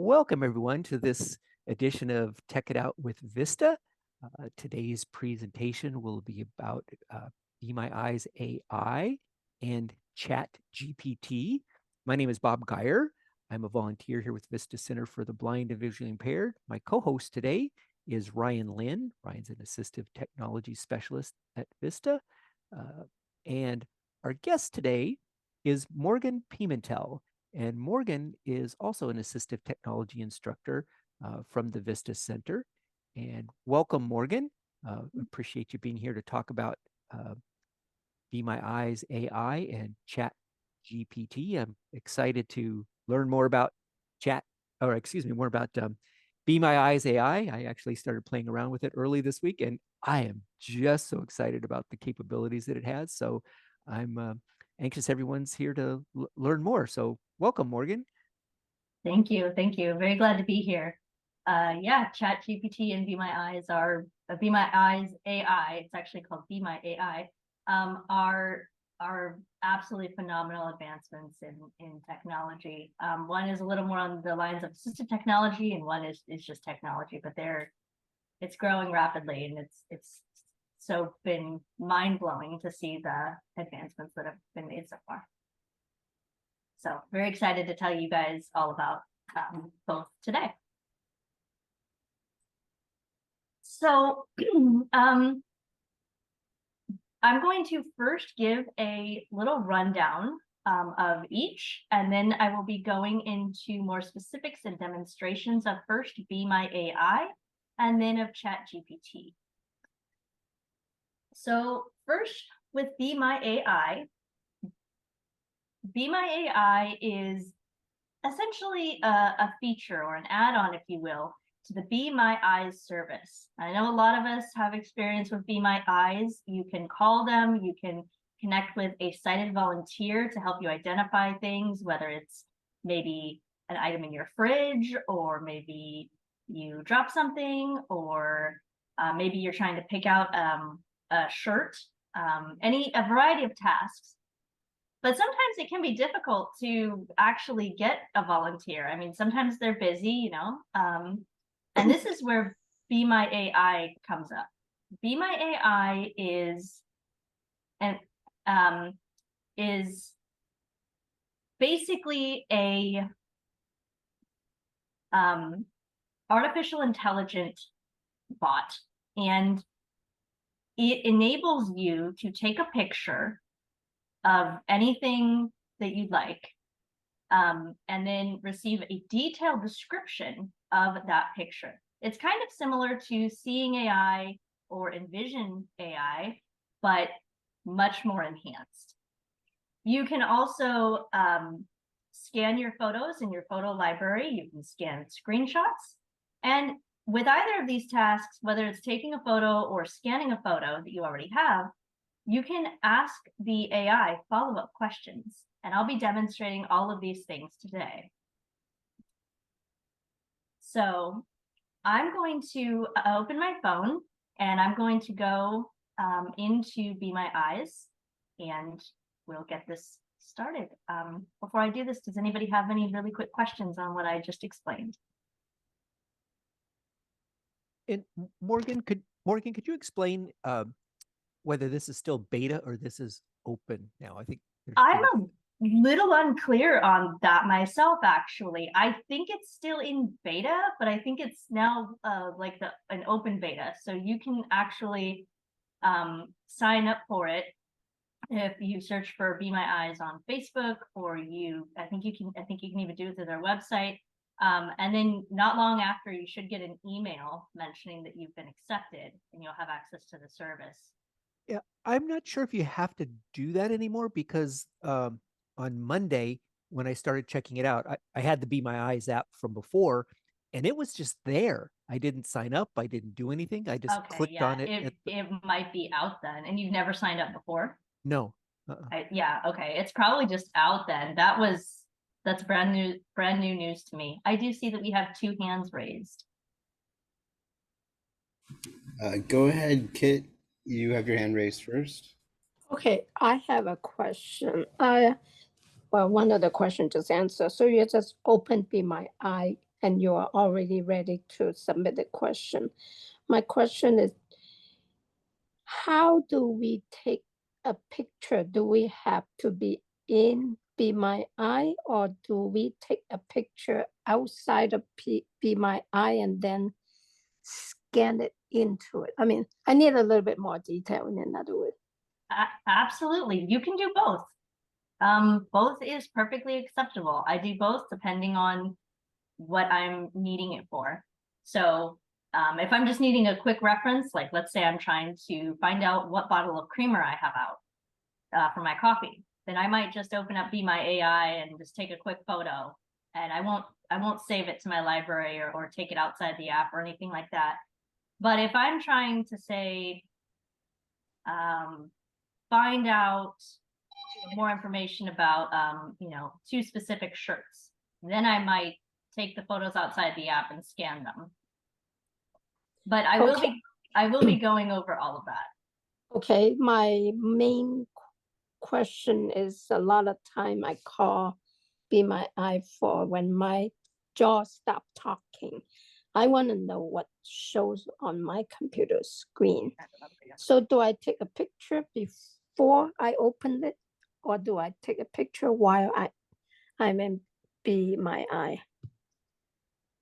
Welcome everyone to this edition of Tech It Out with Vista. Today's presentation will be about Be My Eyes AI and ChatGPT. My name is Bob Geyer. I'm a volunteer here with Vista Center for the Blind and Visually Impaired. My co-host today is Ryan Lynn. Ryan's an assistive technology specialist at Vista. And our guest today is Morgan Pimentel. And Morgan is also an assistive technology instructor from the Vista Center. And welcome, Morgan. Appreciate you being here to talk about Be My Eyes AI and ChatGPT. I'm excited to learn more about more about Be My Eyes AI. I actually started playing around with it early this week, and I am just so excited about the capabilities that it has. So I'm anxious everyone's here to learn more. So welcome, Morgan. Thank you. Thank you. Very glad to be here. Yeah, ChatGPT and Be My Eyes are Be My Eyes AI. It's actually called Be My AI. Are absolutely phenomenal advancements in technology. One is a little more on the lines of assistive technology, and one is just technology. But it's growing rapidly, and it's so been mind blowing to see the advancements that have been made so far. So very excited to tell you guys all about both today. So I'm going to first give a little rundown of each, and then I will be going into more specifics and demonstrations of first Be My AI and then of ChatGPT. So first with Be My AI, Be My AI is essentially a feature or an add-on, if you will, to the Be My Eyes service. I know a lot of us have experience with Be My Eyes. You can call them, you can connect with a sighted volunteer to help you identify things, whether it's maybe an item in your fridge, or maybe you drop something, or maybe you're trying to pick out a shirt, a variety of tasks. But sometimes it can be difficult to actually get a volunteer. I mean, sometimes they're busy, and this is where Be My AI comes up. Be My AI is basically a artificial intelligent bot, and it enables you to take a picture of anything that you'd like, and then receive a detailed description of that picture. It's kind of similar to Seeing AI or Envision AI, but much more enhanced. You can also scan your photos in your photo library. You can scan screenshots. And with either of these tasks, whether it's taking a photo or scanning a photo that you already have, you can ask the AI follow-up questions, and I'll be demonstrating all of these things today. So I'm going to open my phone, and I'm going to go into Be My Eyes, and we'll get this started. Before I do this, does anybody have any really quick questions on what I just explained? And Morgan, could you explain whether this is still beta or this is open now? I think I'm a little unclear on that myself, actually. I think it's still in beta, but I think it's now like an open beta. So you can actually sign up for it if you search for Be My Eyes on Facebook, or I think you can even do it through their website. And then not long after, you should get an email mentioning that you've been accepted, and you'll have access to the service. Yeah, I'm not sure if you have to do that anymore, because on Monday, when I started checking it out, I had the Be My Eyes app from before, and it was just there. I didn't sign up. I didn't do anything. I just clicked on it. It might be out then, and you've never signed up before? No. Yeah, okay. It's probably just out then. That's brand new news to me. I do see that we have 2 hands raised. Go ahead, Kit. You have your hand raised first. Okay, I have a question. Well, one of the questions just answered. So you just open Be My Eye and you are already ready to submit the question. My question is, how do we take a picture? Do we have to be in Be My Eye, or do we take a picture outside of Be My Eye and then scan it into it? I mean, I need a little bit more detail in another word. Absolutely, you can do both. Both is perfectly acceptable. I do both depending on what I'm needing it for. So if I'm just needing a quick reference, like let's say I'm trying to find out what bottle of creamer I have out for my coffee, then I might just open up Be My AI and just take a quick photo, and I won't save it to my library or take it outside the app or anything like that. But if I'm trying to say find out more information about two specific shirts, then I might take the photos outside the app and scan them. But I will be going over all of that. Okay, my main question is, a lot of time I call Be My Eye for when my jaw stop talking. I want to know what shows on my computer screen. So do I take a picture before I open it, or do I take a picture while I'm in Be My Eye?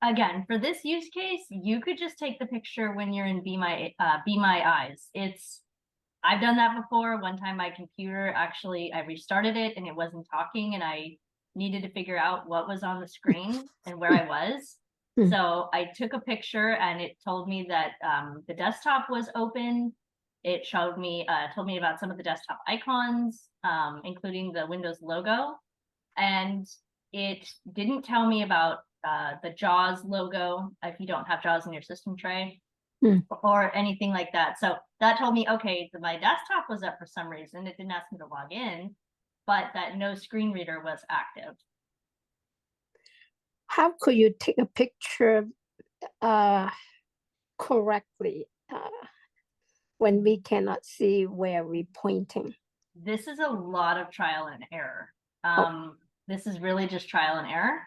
Again, for this use case, you could just take the picture when you're in Be My Eyes. I've done that before. One time my computer, actually, I restarted it and it wasn't talking, and I needed to figure out what was on the screen and where I was. So I took a picture and it told me that the desktop was open. It told me about some of the desktop icons, including the Windows logo. And it didn't tell me about the JAWS logo if you don't have JAWS in your system tray. Or anything like that. So that told me, okay, my desktop was up for some reason. It didn't ask me to log in, but that no screen reader was active. How could you take a picture correctly when we cannot see where we're pointing? This is a lot of trial and error. This is really just trial and error.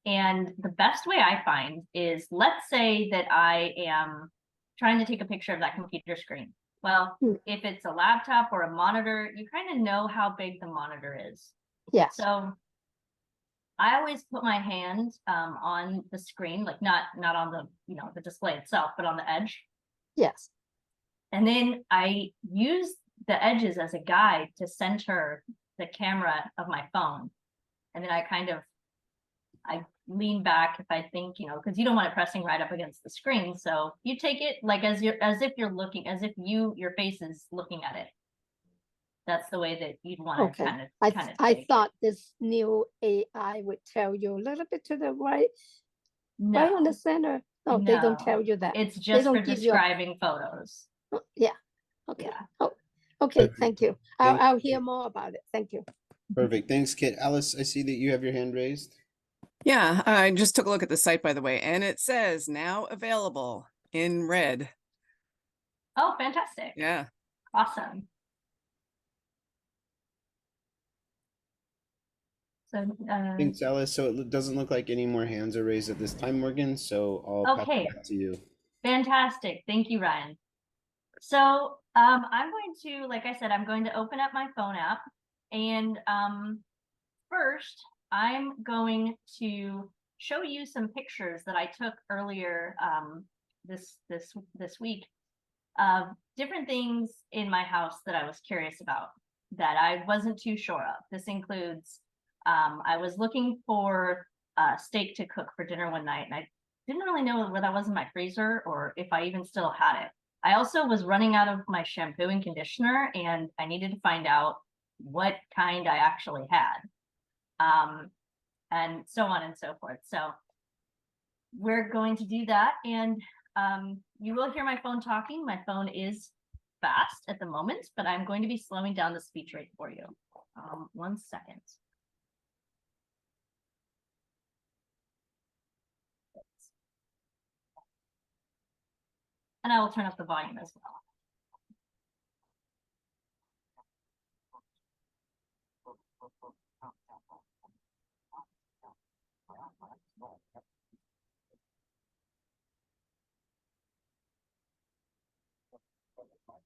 And the best way I find is, let's say that I am trying to take a picture of that computer screen. Well, if it's a laptop or a monitor, you kind of know how big the monitor is. Yes. So I always put my hand on the screen, like not on the display itself, but on the edge. Yes. And then I use the edges as a guide to center the camera of my phone. And then I lean back if I think, because you don't want it pressing right up against the screen. So you take it like as if your face is looking at it. That's the way that you'd want to kind of. I thought this new AI would tell you a little bit to the right, right on the center. No, they don't tell you that. It's just for describing photos. Yeah. Okay. Yeah. Oh, okay. Thank you. I'll hear more about it. Thank you. Perfect. Thanks, Kit. Alice, I see that you have your hand raised. Yeah, I just took a look at the site, by the way, and it says now available in red. Oh, fantastic. Yeah. Awesome. So, Thanks, Alice. So it doesn't look like any more hands are raised at this time, Morgan. So I'll pass it back to you. Fantastic. Thank you, Ryan. So I'm going to, like I said, I'm going to open up my phone app, and first I'm going to show you some pictures that I took earlier this week of different things in my house that I was curious about that I wasn't too sure of. This includes I was looking for steak to cook for dinner one night, and I didn't really know whether that was in my freezer or if I even still had it. I also was running out of my shampoo and conditioner, and I needed to find out what kind I actually had, and so on and so forth. So we're going to do that, and you will hear my phone talking. My phone is fast at the moment, but I'm going to be slowing down the speech rate for you. 1 second. And I will turn up the volume as well.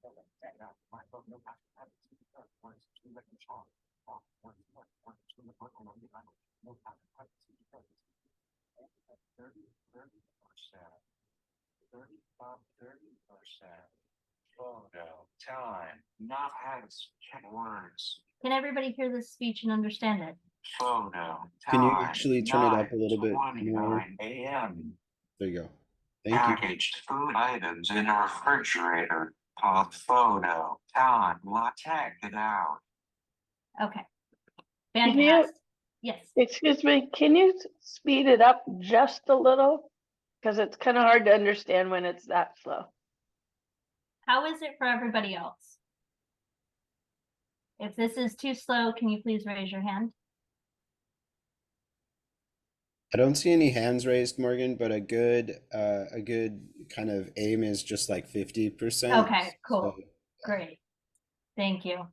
Photo time, not heads, check words. Can everybody hear this speech and understand it? Photo Can you time, actually turn it up a little bit more? 9:29 a.m. There you go. Thank you. Packaged food items in a refrigerator. Pop photo time. Check it out. Okay. Can you- Fantastic. Yes. Excuse me, can you speed it up just a little? Because it's kind of hard to understand when it's that slow. How is it for everybody else? If this is too slow, can you please raise your hand? I don't see any hands raised, Morgan, but a good kind of aim is just like 50%. Okay, cool. So, Great. Thank you.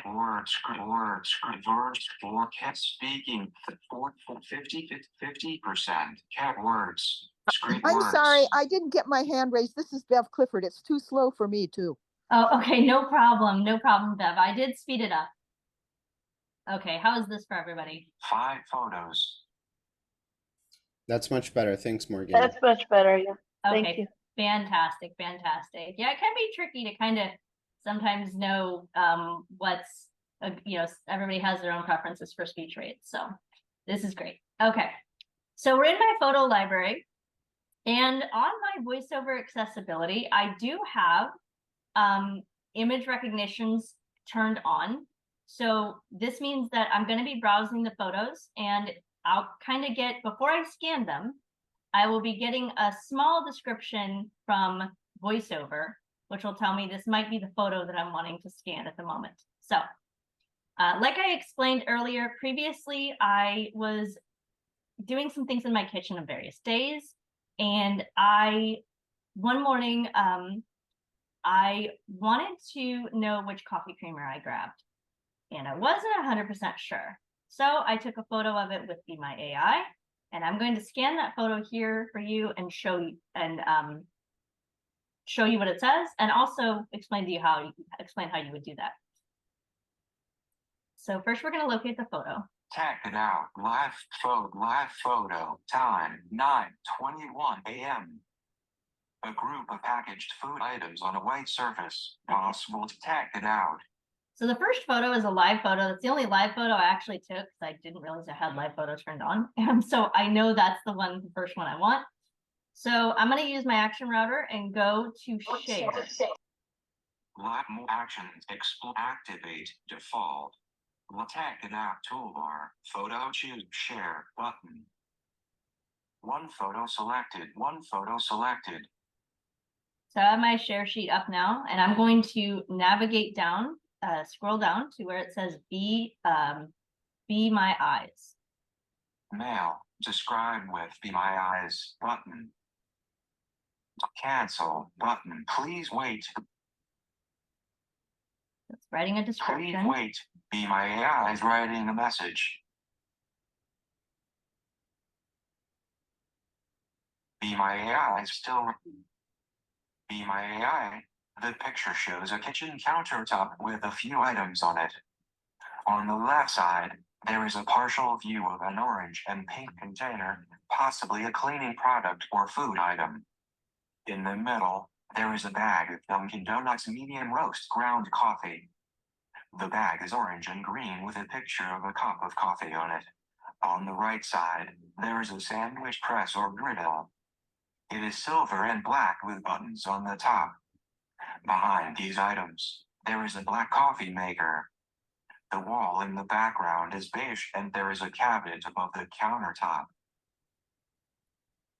Words, for cat speaking, 50%. Cat words, I'm words. sorry, I didn't get my hand raised. This is Bev Clifford. It's too slow for me too. Oh, okay, no problem. No problem, Bev. I did speed it up. Okay, how is this for everybody? 5 photos. that's much better. Thanks, Morgan. That's much better, yeah. Thank Okay, you. fantastic, fantastic. Yeah, it can be tricky to kind of sometimes know what's, everybody has their own preferences for speech rates. So this is great. Okay, so we're in my photo library. And on my voiceover accessibility, I do have image recognitions turned on. So this means that I'm going to be browsing the photos and I'll kind of get, before I scan them, I will be getting a small description from voiceover, which will tell me this might be the photo that I'm wanting to scan at the moment. So like I explained earlier, previously, I was doing some things in my kitchen on various days. And one morning, I wanted to know which coffee creamer I grabbed. And I wasn't 100% sure. So I took a photo of it with Be My AI. And I'm going to scan that photo here for you and show you what it says, and also explain how you would do that. So first we're going to locate the photo. Check it out. Live photo. Time 9:21 a.m. A group of packaged food items on a white surface. Possible to check it out. So the first photo is a live photo. That's the only live photo I actually took because I didn't realize I had live photo turned on. So I know that's the first one I want. So I'm going to use my action router and go to share. Live more actions. Activate default. Check it out toolbar. Photo choose share button. One photo selected. So I have my share sheet up now, and I'm going to navigate down, scroll down to where it says Be My Eyes. Mail. Describe with Be My Eyes button. Cancel button. Please wait. It's writing a description. Please wait. Be My AI is writing a message. Be My AI is still. Be My AI. The picture shows a kitchen countertop with a few items on it. On the left side, there is a partial view of an orange and pink container, possibly a cleaning product or food item. In the middle, there is a bag of Dunkin' Donuts medium roast ground coffee. The bag is orange and green with a picture of a cup of coffee on it. On the right side, there is a sandwich press or griddle. It is silver and black with buttons on the top. Behind these items, there is a black coffee maker. The wall in the background is beige and there is a cabinet above the countertop.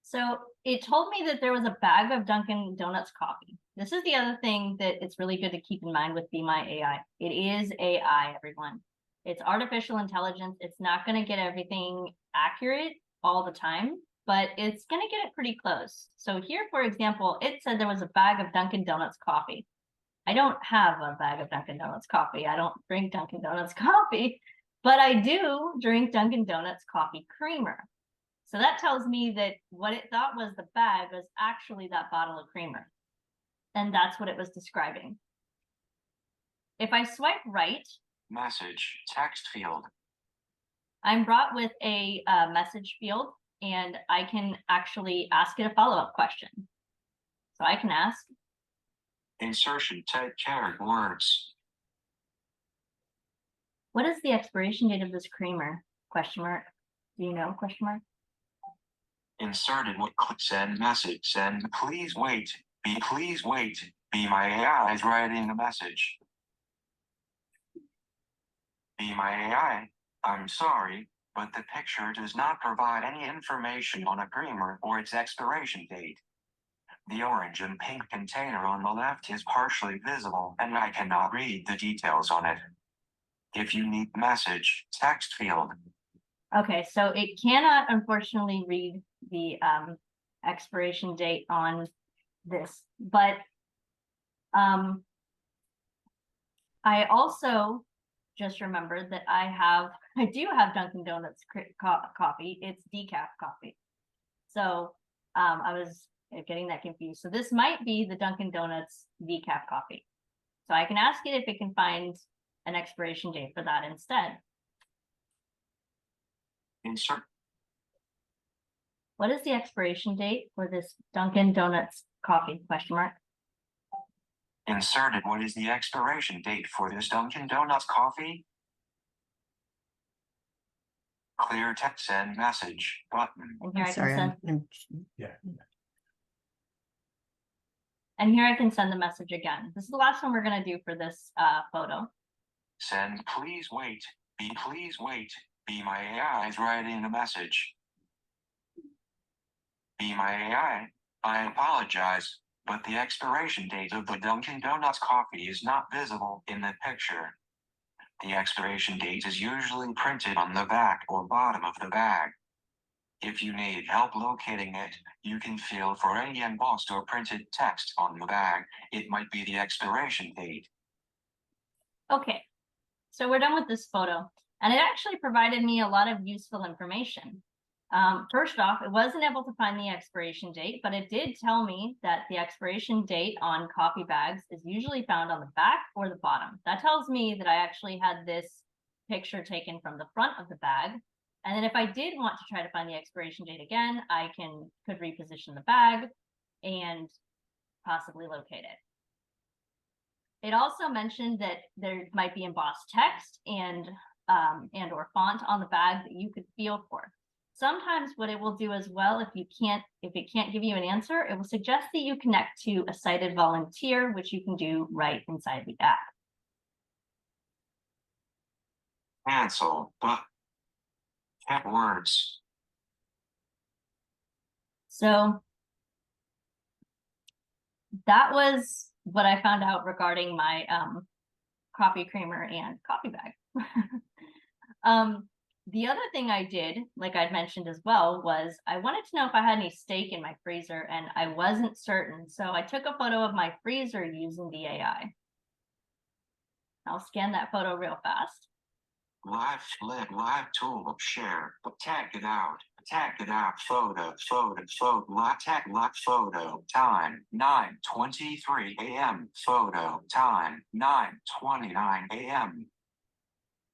So it told me that there was a bag of Dunkin' Donuts coffee. This is the other thing that it's really good to keep in mind with Be My AI. It is AI, everyone. It's artificial intelligence. It's not going to get everything accurate all the time, but it's going to get it pretty close. So here, for example, it said there was a bag of Dunkin' Donuts coffee. I don't have a bag of Dunkin' Donuts coffee. I don't drink Dunkin' Donuts coffee, but I do drink Dunkin' Donuts coffee creamer. So that tells me that what it thought was the bag was actually that bottle of creamer. And that's what it was describing. If I swipe right, Message text field. I'm brought with a message field, and I can actually ask it a follow-up question. So I can ask, Insertion type character words. what is the expiration date of this creamer? Question mark. Do you know? Question mark. Inserted what click send message. Send please wait. Please wait. Be My AI is writing a message. Be My AI. I'm sorry, but the picture does not provide any information on a creamer or its expiration date. The orange and pink container on the left is partially visible, and I cannot read the details on it. If you need message text field. Okay, so it cannot unfortunately read the expiration date on this, but I also just remembered that I do have Dunkin' Donuts coffee. It's decaf coffee. So I was getting that confused. So this might be the Dunkin' Donuts decaf coffee. So I can ask it if it can find an expiration date for that instead. Insert. What is the expiration date for this Dunkin' Donuts coffee? Question mark. Inserted. What is the expiration date for this Dunkin' Donuts coffee? Clear text send message button. And here I'm I sorry, can send. Yeah. And here I can send the message again. This is the last one we're going to do for this photo. Send please wait. Please wait. Be My AI is writing a message. Be My AI. I apologize, but the expiration date of the Dunkin' Donuts coffee is not visible in the picture. The expiration date is usually printed on the back or bottom of the bag. If you need help locating it, you can feel for any embossed or printed text on the bag. It might be the expiration date. Okay, so we're done with this photo, and it actually provided me a lot of useful information. First off, it wasn't able to find the expiration date, but it did tell me that the expiration date on coffee bags is usually found on the back or the bottom. That tells me that I actually had this picture taken from the front of the bag. And then if I did want to try to find the expiration date again, I could reposition the bag and possibly locate it. It also mentioned that there might be embossed text and or font on the bag that you could feel for. Sometimes what it will do as well, if it can't give you an answer, it will suggest that you connect to a sighted volunteer, which you can do right inside the app. Cancel, but cat words. So that was what I found out regarding my coffee creamer and coffee bag. The other thing I did, like I'd mentioned as well, was I wanted to know if I had any steak in my freezer, and I wasn't certain. So I took a photo of my freezer using the AI. I'll scan that photo real fast. Live tool, share, tag it out, photo, tag lock photo, time, 9:23 a.m., photo, time, 9:29 a.m.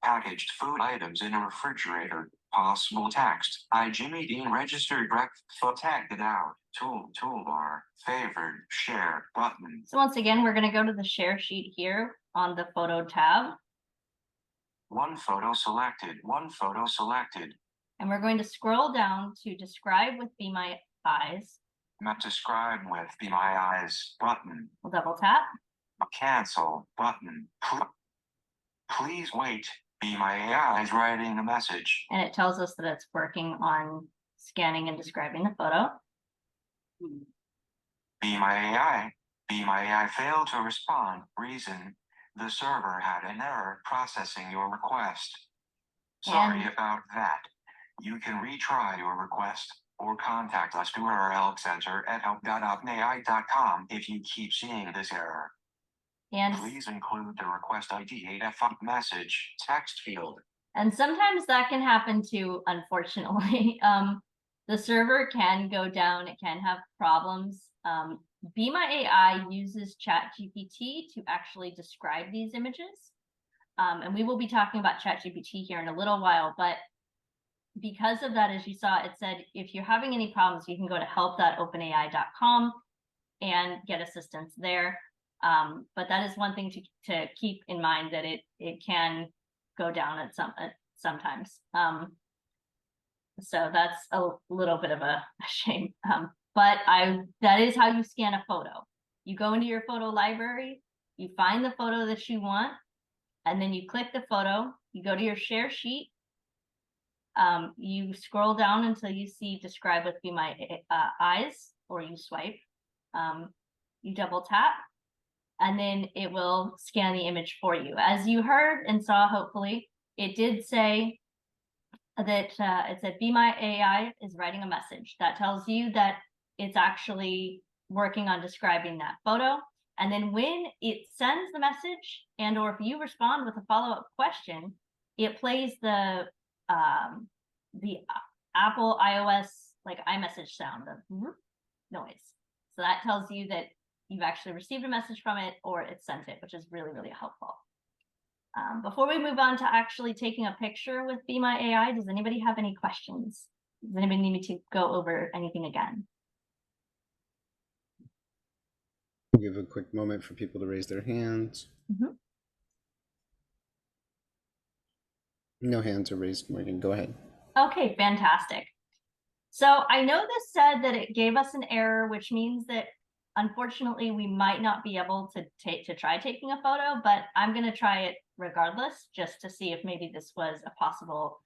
Packaged food items in a refrigerator, possible text, I Jimmy Dean registered breakfast, tagged it out, toolbar, favored, share, button. So once again, we're gonna go to the share sheet here on the photo tab. One photo selected. And we're going to scroll down to describe with Be My Eyes. Describe with Be My Eyes button. We'll double tap. Cancel button. Please wait. Be My AI is writing a message. And it tells us that it's working on scanning and describing the photo. Be My AI failed to respond. Reason: the server had an error processing your request. Sorry about that. You can retry your request or contact us to our help center at help.openai.com if you keep seeing this error. And please include the request ID AF message text field. And sometimes that can happen too, unfortunately. The server can go down, it can have problems. Be My AI uses ChatGPT to actually describe these images. And we will be talking about ChatGPT here in a little while, but because of that, as you saw, it said, if you're having any problems, you can go to help.openai.com and get assistance there. But that is one thing to keep in mind, that it can go down at sometimes. So that's a little bit of a shame. But that is how you scan a photo. You go into your photo library, you find the photo that you want, and then you click the photo, you go to your share sheet, you scroll down until you see describe with Be My Eyes, or you swipe, you double tap, and then it will scan the image for you. As you heard and saw, hopefully, it did say that it said Be My AI is writing a message. That tells you that it's actually working on describing that photo. And then when it sends the message, and or if you respond with a follow-up question, it plays the Apple iOS like iMessage sound, the noise. So that tells you that you've actually received a message from it, or it sent it, which is really, really helpful. Before we move on to actually taking a picture with Be My AI, does anybody have any questions? Does anybody need me to go over anything again? We'll give a quick moment for people to raise their hands. Mm-hmm. No hands are raised, Morgan. Go ahead. Okay, fantastic. So I know this said that it gave us an error, which means that unfortunately we might not be able to try taking a photo, but I'm going to try it regardless, just to see if maybe this was a possible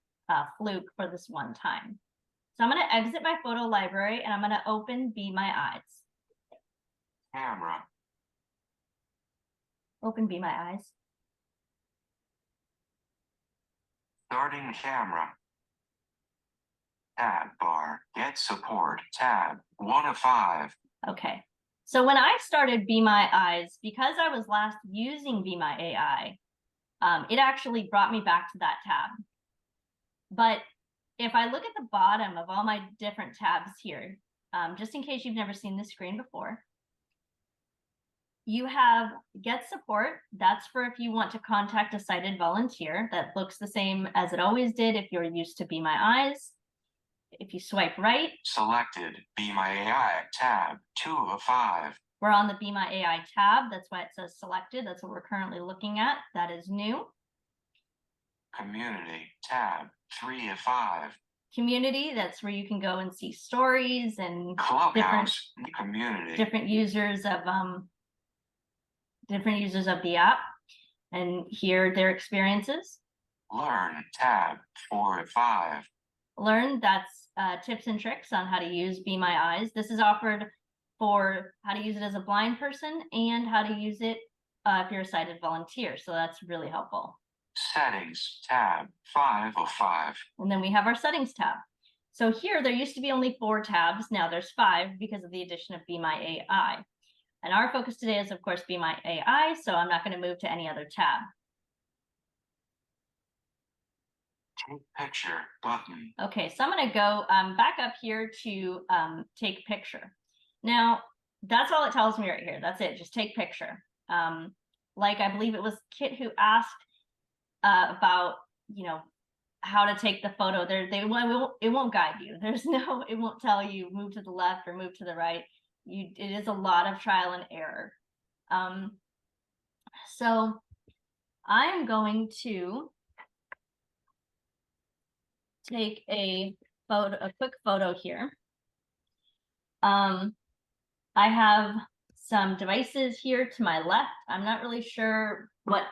fluke for this one time. So I'm going to exit my photo library and I'm going to open Be My Eyes. Camera. Open Be My Eyes. Starting camera. Tab bar. Get support. Tab 1 of 5. Okay. So when I started Be My Eyes, because I was last using Be My AI, it actually brought me back to that tab. But if I look at the bottom of all my different tabs here, just in case you've never seen this screen before, you have Get Support. That's for if you want to contact a sighted volunteer. That looks the same as it always did if you're used to Be My Eyes. If you swipe right, Selected. Be My AI. Tab 2 of 5. we're on the Be My AI tab. That's why it says selected. That's what we're currently looking at. That is new. Community. Tab 3 of 5. Community, that's where you can go and see stories and Clubhouse. Community. different users of the app and hear their experiences. Learn. Tab 4 of 5. Learn, that's tips and tricks on how to use Be My Eyes. This is offered for how to use it as a blind person and how to use it if you're a sighted volunteer. So that's really helpful. Settings. Tab 5 of 5. And then we have our settings tab. So here there used to be only 4 tabs. Now there's 5 because of the addition of Be My AI. And our focus today is, of course, Be My AI. So I'm not going to move to any other tab. Take picture button. Okay, so I'm going to go back up here to take picture. Now, that's all it tells me right here. That's it. Just take picture. Like I believe it was Kit who asked about, how to take the photo. It won't guide you. It won't tell you move to the left or move to the right. It is a lot of trial and error. So I'm going to take a quick photo here. I have some devices here to my left. I'm not really sure what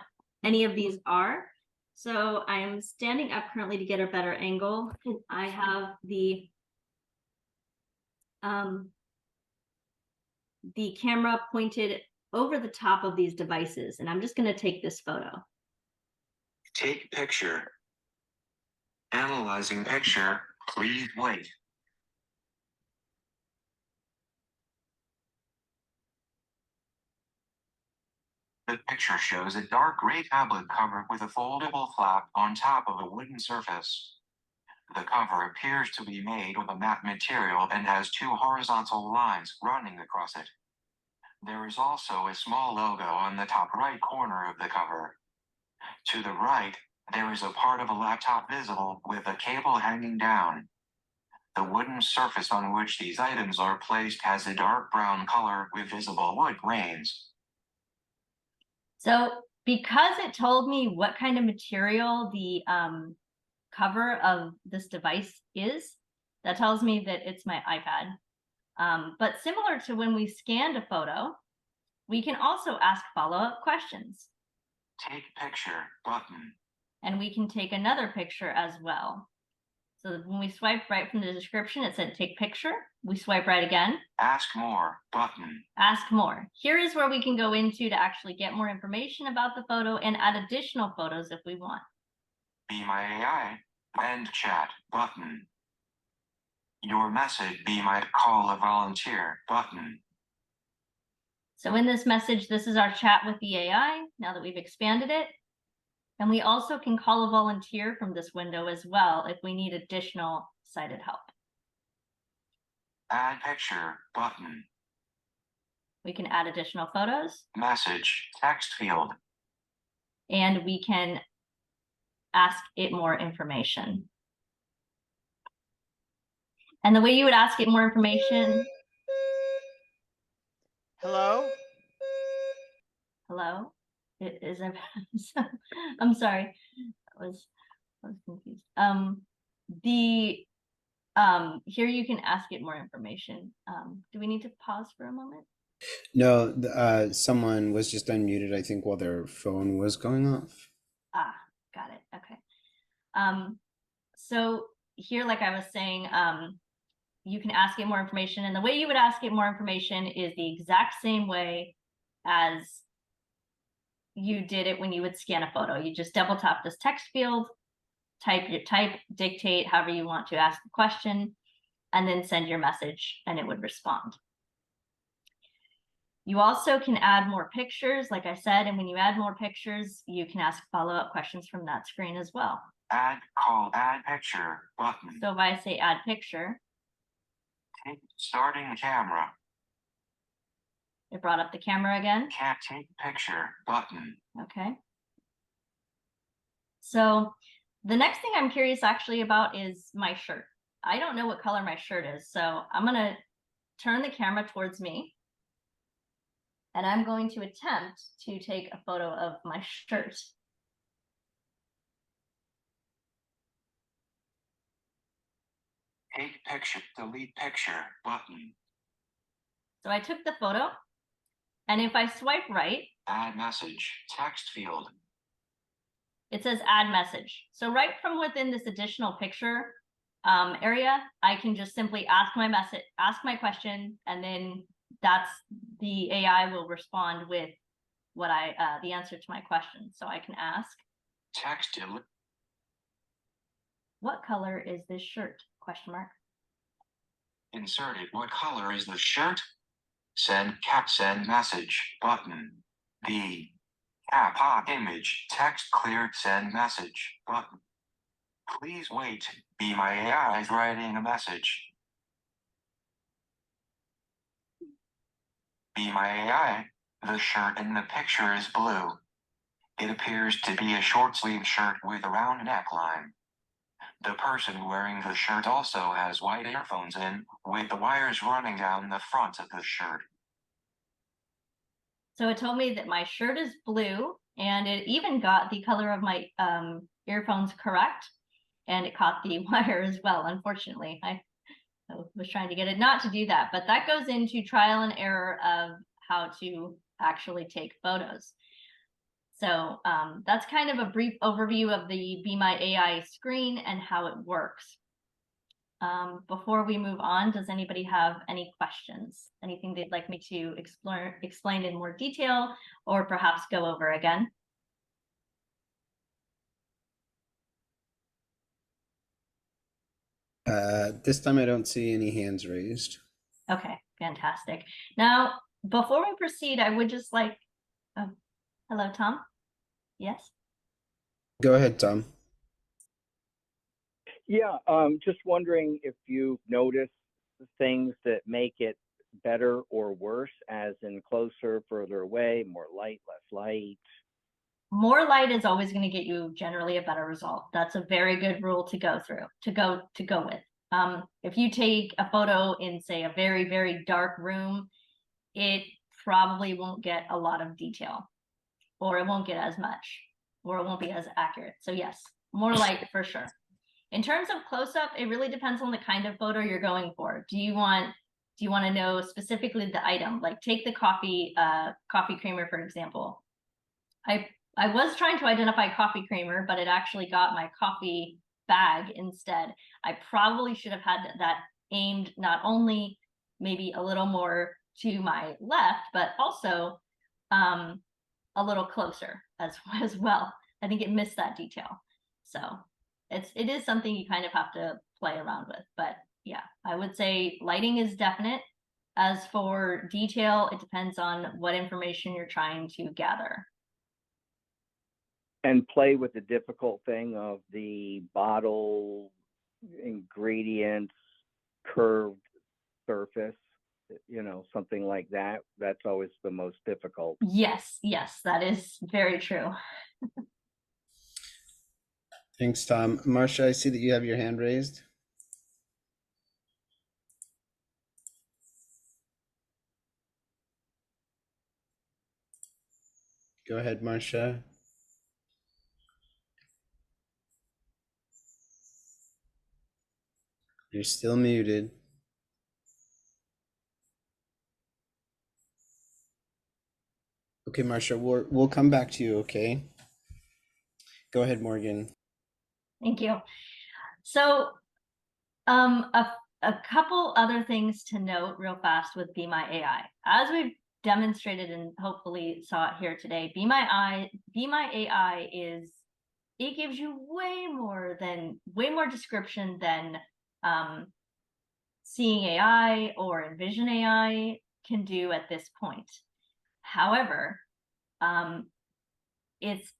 any of these are. So I'm standing up currently to get a better angle. I have the camera pointed over the top of these devices, and I'm just going to take this photo. Take picture. Analyzing picture. Please wait. The picture shows a dark gray tablet covered with a foldable flap on top of a wooden surface. The cover appears to be made of a matte material and has 2 horizontal lines running across it. There is also a small logo on the top right corner of the cover. To the right, there is a part of a laptop visible with a cable hanging down. The wooden surface on which these items are placed has a dark brown color with visible wood grains. So because it told me what kind of material the cover of this device is, that tells me that it's my iPad. But similar to when we scanned a photo, we can also ask follow-up questions. Take picture button. And we can take another picture as well. So when we swipe right from the description, it said take picture. We swipe right again. Ask more button. Ask more. Here is where we can go into to actually get more information about the photo and add additional photos if we want. Be My AI and Chat button. Your message be my call a volunteer button. So in this message, this is our chat with the AI, now that we've expanded it. And we also can call a volunteer from this window as well if we need additional sighted help. Add picture button. We can add additional photos. Message text field. And we can ask it more information. And the way you would ask it more information. Hello? Hello? I'm sorry. I was confused. Here you can ask it more information. Do we need to pause for a moment? No, someone was just unmuted, I think, while their phone was going off. Ah, got it. Okay. So here, like I was saying, you can ask it more information, and the way you would ask it more information is the exact same way as you did it when you would scan a photo. You just double tap this text field, type, dictate however you want to ask the question, and then send your message, and it would respond. You also can add more pictures, like I said, and when you add more pictures, you can ask follow-up questions from that screen as well. Add picture button. So if I say add picture, starting camera. It brought up the camera again. Can't take picture button. Okay. So the next thing I'm curious actually about is my shirt. I don't know what color my shirt is, so I'm gonna turn the camera towards me. And I'm going to attempt to take a photo of my shirt. Take picture, delete picture button. So I took the photo, and if I swipe right, add message, text field. It says add message. So right from within this additional picture area, I can just simply ask my question, and then the AI will respond with what the answer to my question. So I can ask, text what color is this shirt? Question mark. Inserted. What color is the shirt? Send message button. The cap image text cleared send message button. Please wait. Be My AI is writing a message. Be My AI. The shirt in the picture is blue. It appears to be a short sleeve shirt with a round neckline. The person wearing the shirt also has white earphones in, with the wires running down the front of the shirt. So it told me that my shirt is blue, and it even got the color of my earphones correct, and it caught the wire as well. Unfortunately, I was trying to get it not to do that, but that goes into trial and error of how to actually take photos. So that's kind of a brief overview of the Be My AI screen and how it works. Before we move on, does anybody have any questions? Anything they'd like me to explain in more detail, or perhaps go over again? This time I don't see any hands raised. Okay, fantastic. Now, before we proceed, I would just like, hello, Tom? Yes? Go ahead, Tom. Yeah, just wondering if you've noticed things that make it better or worse, as in closer, further away, more light, less light? More light is always going to get you generally a better result. That's a very good rule to go through, to go with. If you take a photo in, say, a very, very dark room, it probably won't get a lot of detail, or it won't get as much, or it won't be as accurate. So yes, more light for sure. In terms of close-up, it really depends on the kind of photo you're going for. Do you want to know specifically the item? Like take the coffee creamer, for example. I was trying to identify coffee creamer, but it actually got my coffee bag instead. I probably should have had that aimed not only maybe a little more to my left, but also a little closer as well. I think it missed that detail. So it is something you kind of have to play around with. But yeah, I would say lighting is definite. As for detail, it depends on what information you're trying to gather. And play with the difficult thing of the bottle ingredients, curved surface, you know, something like that. That's always the most difficult. Yes, that is very true. Thanks, Tom. Marcia, I see that you have your hand raised. Go ahead, Marcia. You're still muted. Okay, Marcia, we'll come back to you, okay? Go ahead, Morgan. Thank you. So a couple other things to note real fast with Be My AI. As we've demonstrated and hopefully saw it here today, Be My AI it gives you way more description than Seeing AI or Envision AI can do at this point. However, it's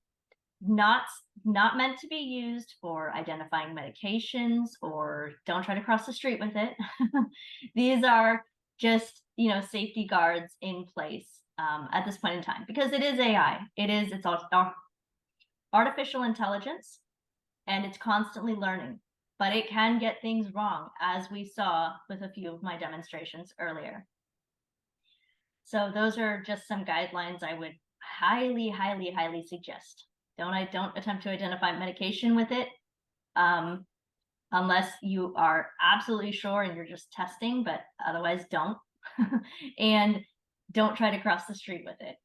not meant to be used for identifying medications, or don't try to cross the street with it. These are just, safety guards in place at this point in time, because it is AI. It's artificial intelligence, and it's constantly learning, but it can get things wrong, as we saw with a few of my demonstrations earlier. So those are just some guidelines I would highly, highly, highly suggest. Don't attempt to identify medication with it, unless you are absolutely sure and you're just testing, but otherwise don't. And don't try to cross the street with it.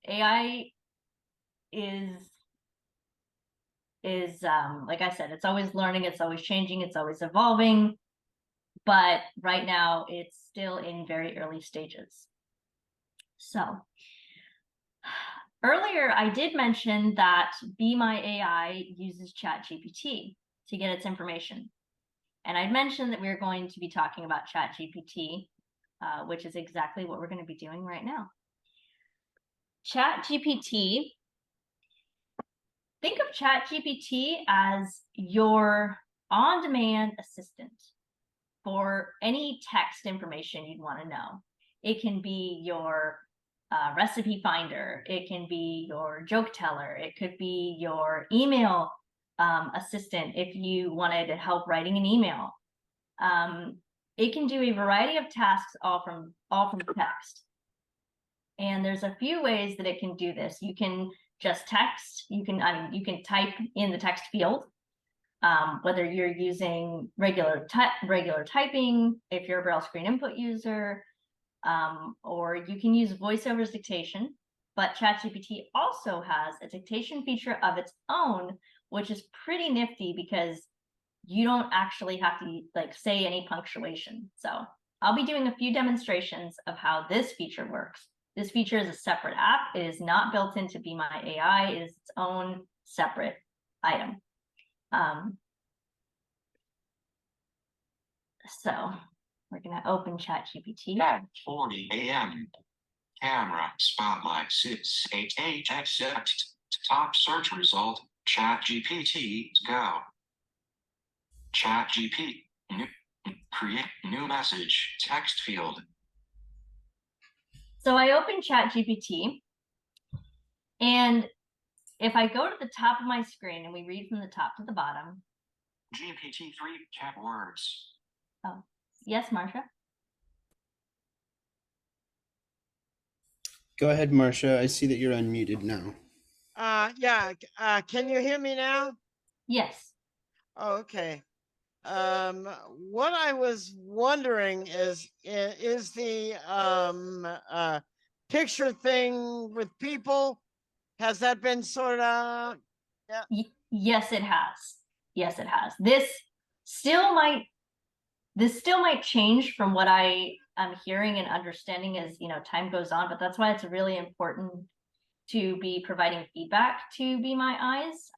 AI is like I said, it's always learning, it's always changing, it's always evolving, but right now it's still in very early stages. So earlier I did mention that Be My AI uses ChatGPT to get its information, and I'd mentioned that we were going to be talking about ChatGPT, which is exactly what we're going to be doing right now. ChatGPT, think of ChatGPT as your on-demand assistant for any text information you'd want to know. It can be your recipe finder. It can be your joke teller. It could be your email assistant if you wanted help writing an email. It can do a variety of tasks all from text. And there's a few ways that it can do this. You can just text. You can type in the text field, whether you're using regular typing, if you're a Braille screen input user, or you can use voiceover dictation. But ChatGPT also has a dictation feature of its own, which is pretty nifty because you don't actually have to say any punctuation. So I'll be doing a few demonstrations of how this feature works. This feature is a separate app. It is not built into Be My AI. It is its own separate item. So we're going to open ChatGPT. 10:40 a.m. Camera spotlight 688 accept. Top search result ChatGPT go. ChatGPT. Create new message, text field. So I open ChatGPT, and if I go to the top of my screen and we read from the top to the bottom. GPT-3 chat words. Oh, yes, Marsha? Go ahead, Marcia. I see that you're unmuted now. Yeah. Can you hear me now? Yes. Oh, okay. What I was wondering is the picture thing with people, has that been sorted out? Yeah. Yes, it has. Yes, it has. This still might change from what I am hearing and understanding as time goes on, but that's why it's really important to be providing feedback to Be My Eyes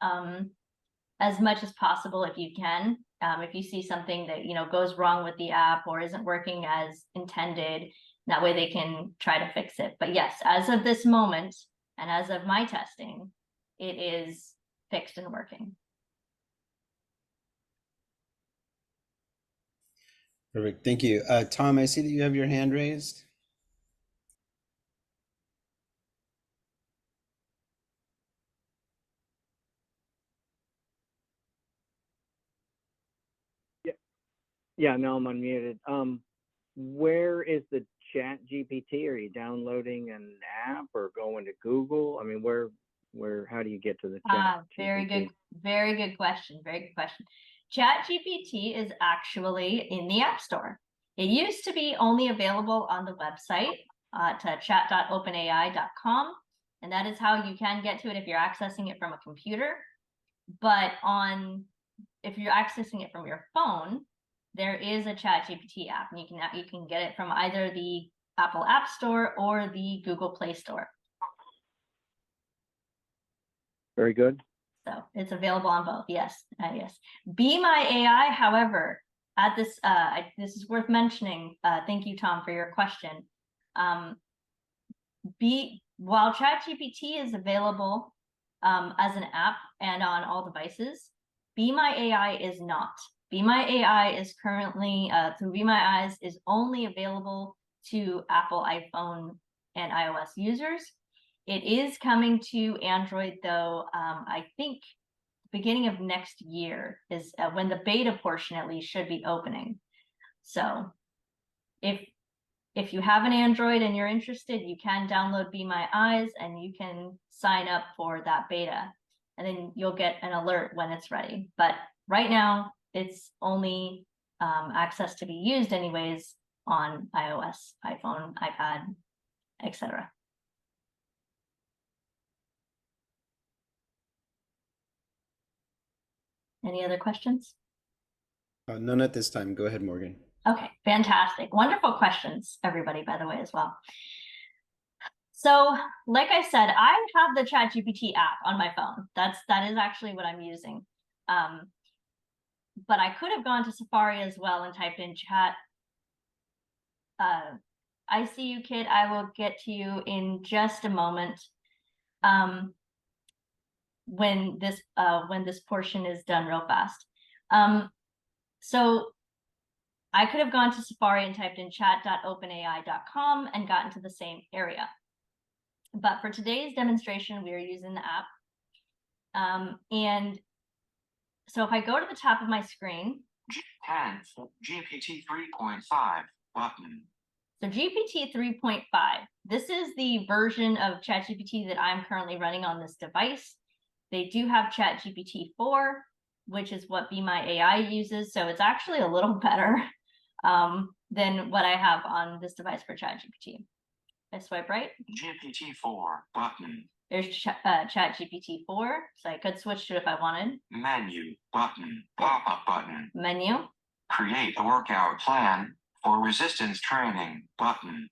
as much as possible if you can. If you see something that goes wrong with the app or isn't working as intended, that way they can try to fix it. But yes, as of this moment and as of my testing, it is fixed and working. Perfect. Thank you. Tom, I see that you have your hand raised. Yeah, now I'm unmuted. Where is the Chat GPT? Are you downloading an app or going to Google? I mean, how do you get to the Chat Very GPT? good. Very good question. Very good question. ChatGPT is actually in the App Store. It used to be only available on the website to chat.openai.com, and that is how you can get to it if you're accessing it from a computer. But if you're accessing it from your phone, there is a ChatGPT app, and you can get it from either the Apple App Store or the Google Play Store. Very good. So it's available on both. Yes, yes. Be My AI, however, at this this is worth mentioning. Thank you, Tom, for your question. While ChatGPT is available as an app and on all devices, Be My AI is not. Be My AI is currently through Be My Eyes is only available to Apple iPhone and iOS users. It is coming to Android, though. I think beginning of next year is when the beta portion at least should be opening. So if you have an Android and you're interested, you can download Be My Eyes and you can sign up for that beta, and then you'll get an alert when it's ready. But right now, it's only access to be used anyways on iOS, iPhone, iPad, etc. Any other questions? None at this time. Go ahead, Morgan. Okay, fantastic. Wonderful questions, everybody, by the way, as well. So, like I said, I have the ChatGPT app on my phone. That is actually what I'm using. But I could have gone to Safari as well and typed in chat. I see you, Kit. I will get to you in just a moment. When this portion is done real fast. So I could have gone to Safari and typed in chat.openai.com and gotten to the same area. But for today's demonstration, we are using the app. And so if I go to the top of my screen. GPT 3.5 button. So GPT 3.5, this is the version of ChatGPT that I'm currently running on this device. They do have ChatGPT 4, which is what Be My AI uses. So it's actually a little better than what I have on this device for ChatGPT. I swipe right. GPT 4 button. There's ChatGPT 4. So I could switch to it if I wanted. Menu button. Pop-up button. Menu. Create a workout plan for resistance training button.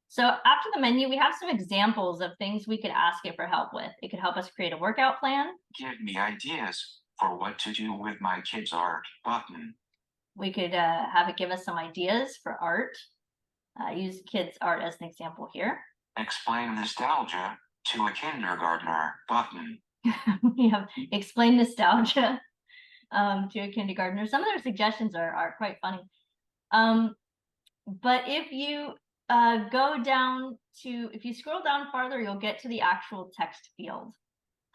So after the menu, we have some examples of things we could ask it for help with. It could help us create a workout plan. Give me ideas for what to do with my kids' art button. We could have it give us some ideas for art. Use kids' art as an example here. Explain nostalgia to a kindergartner button. We have explain nostalgia to a kindergartner. Some of their suggestions are quite funny. But if you if you scroll down farther, you'll get to the actual text field.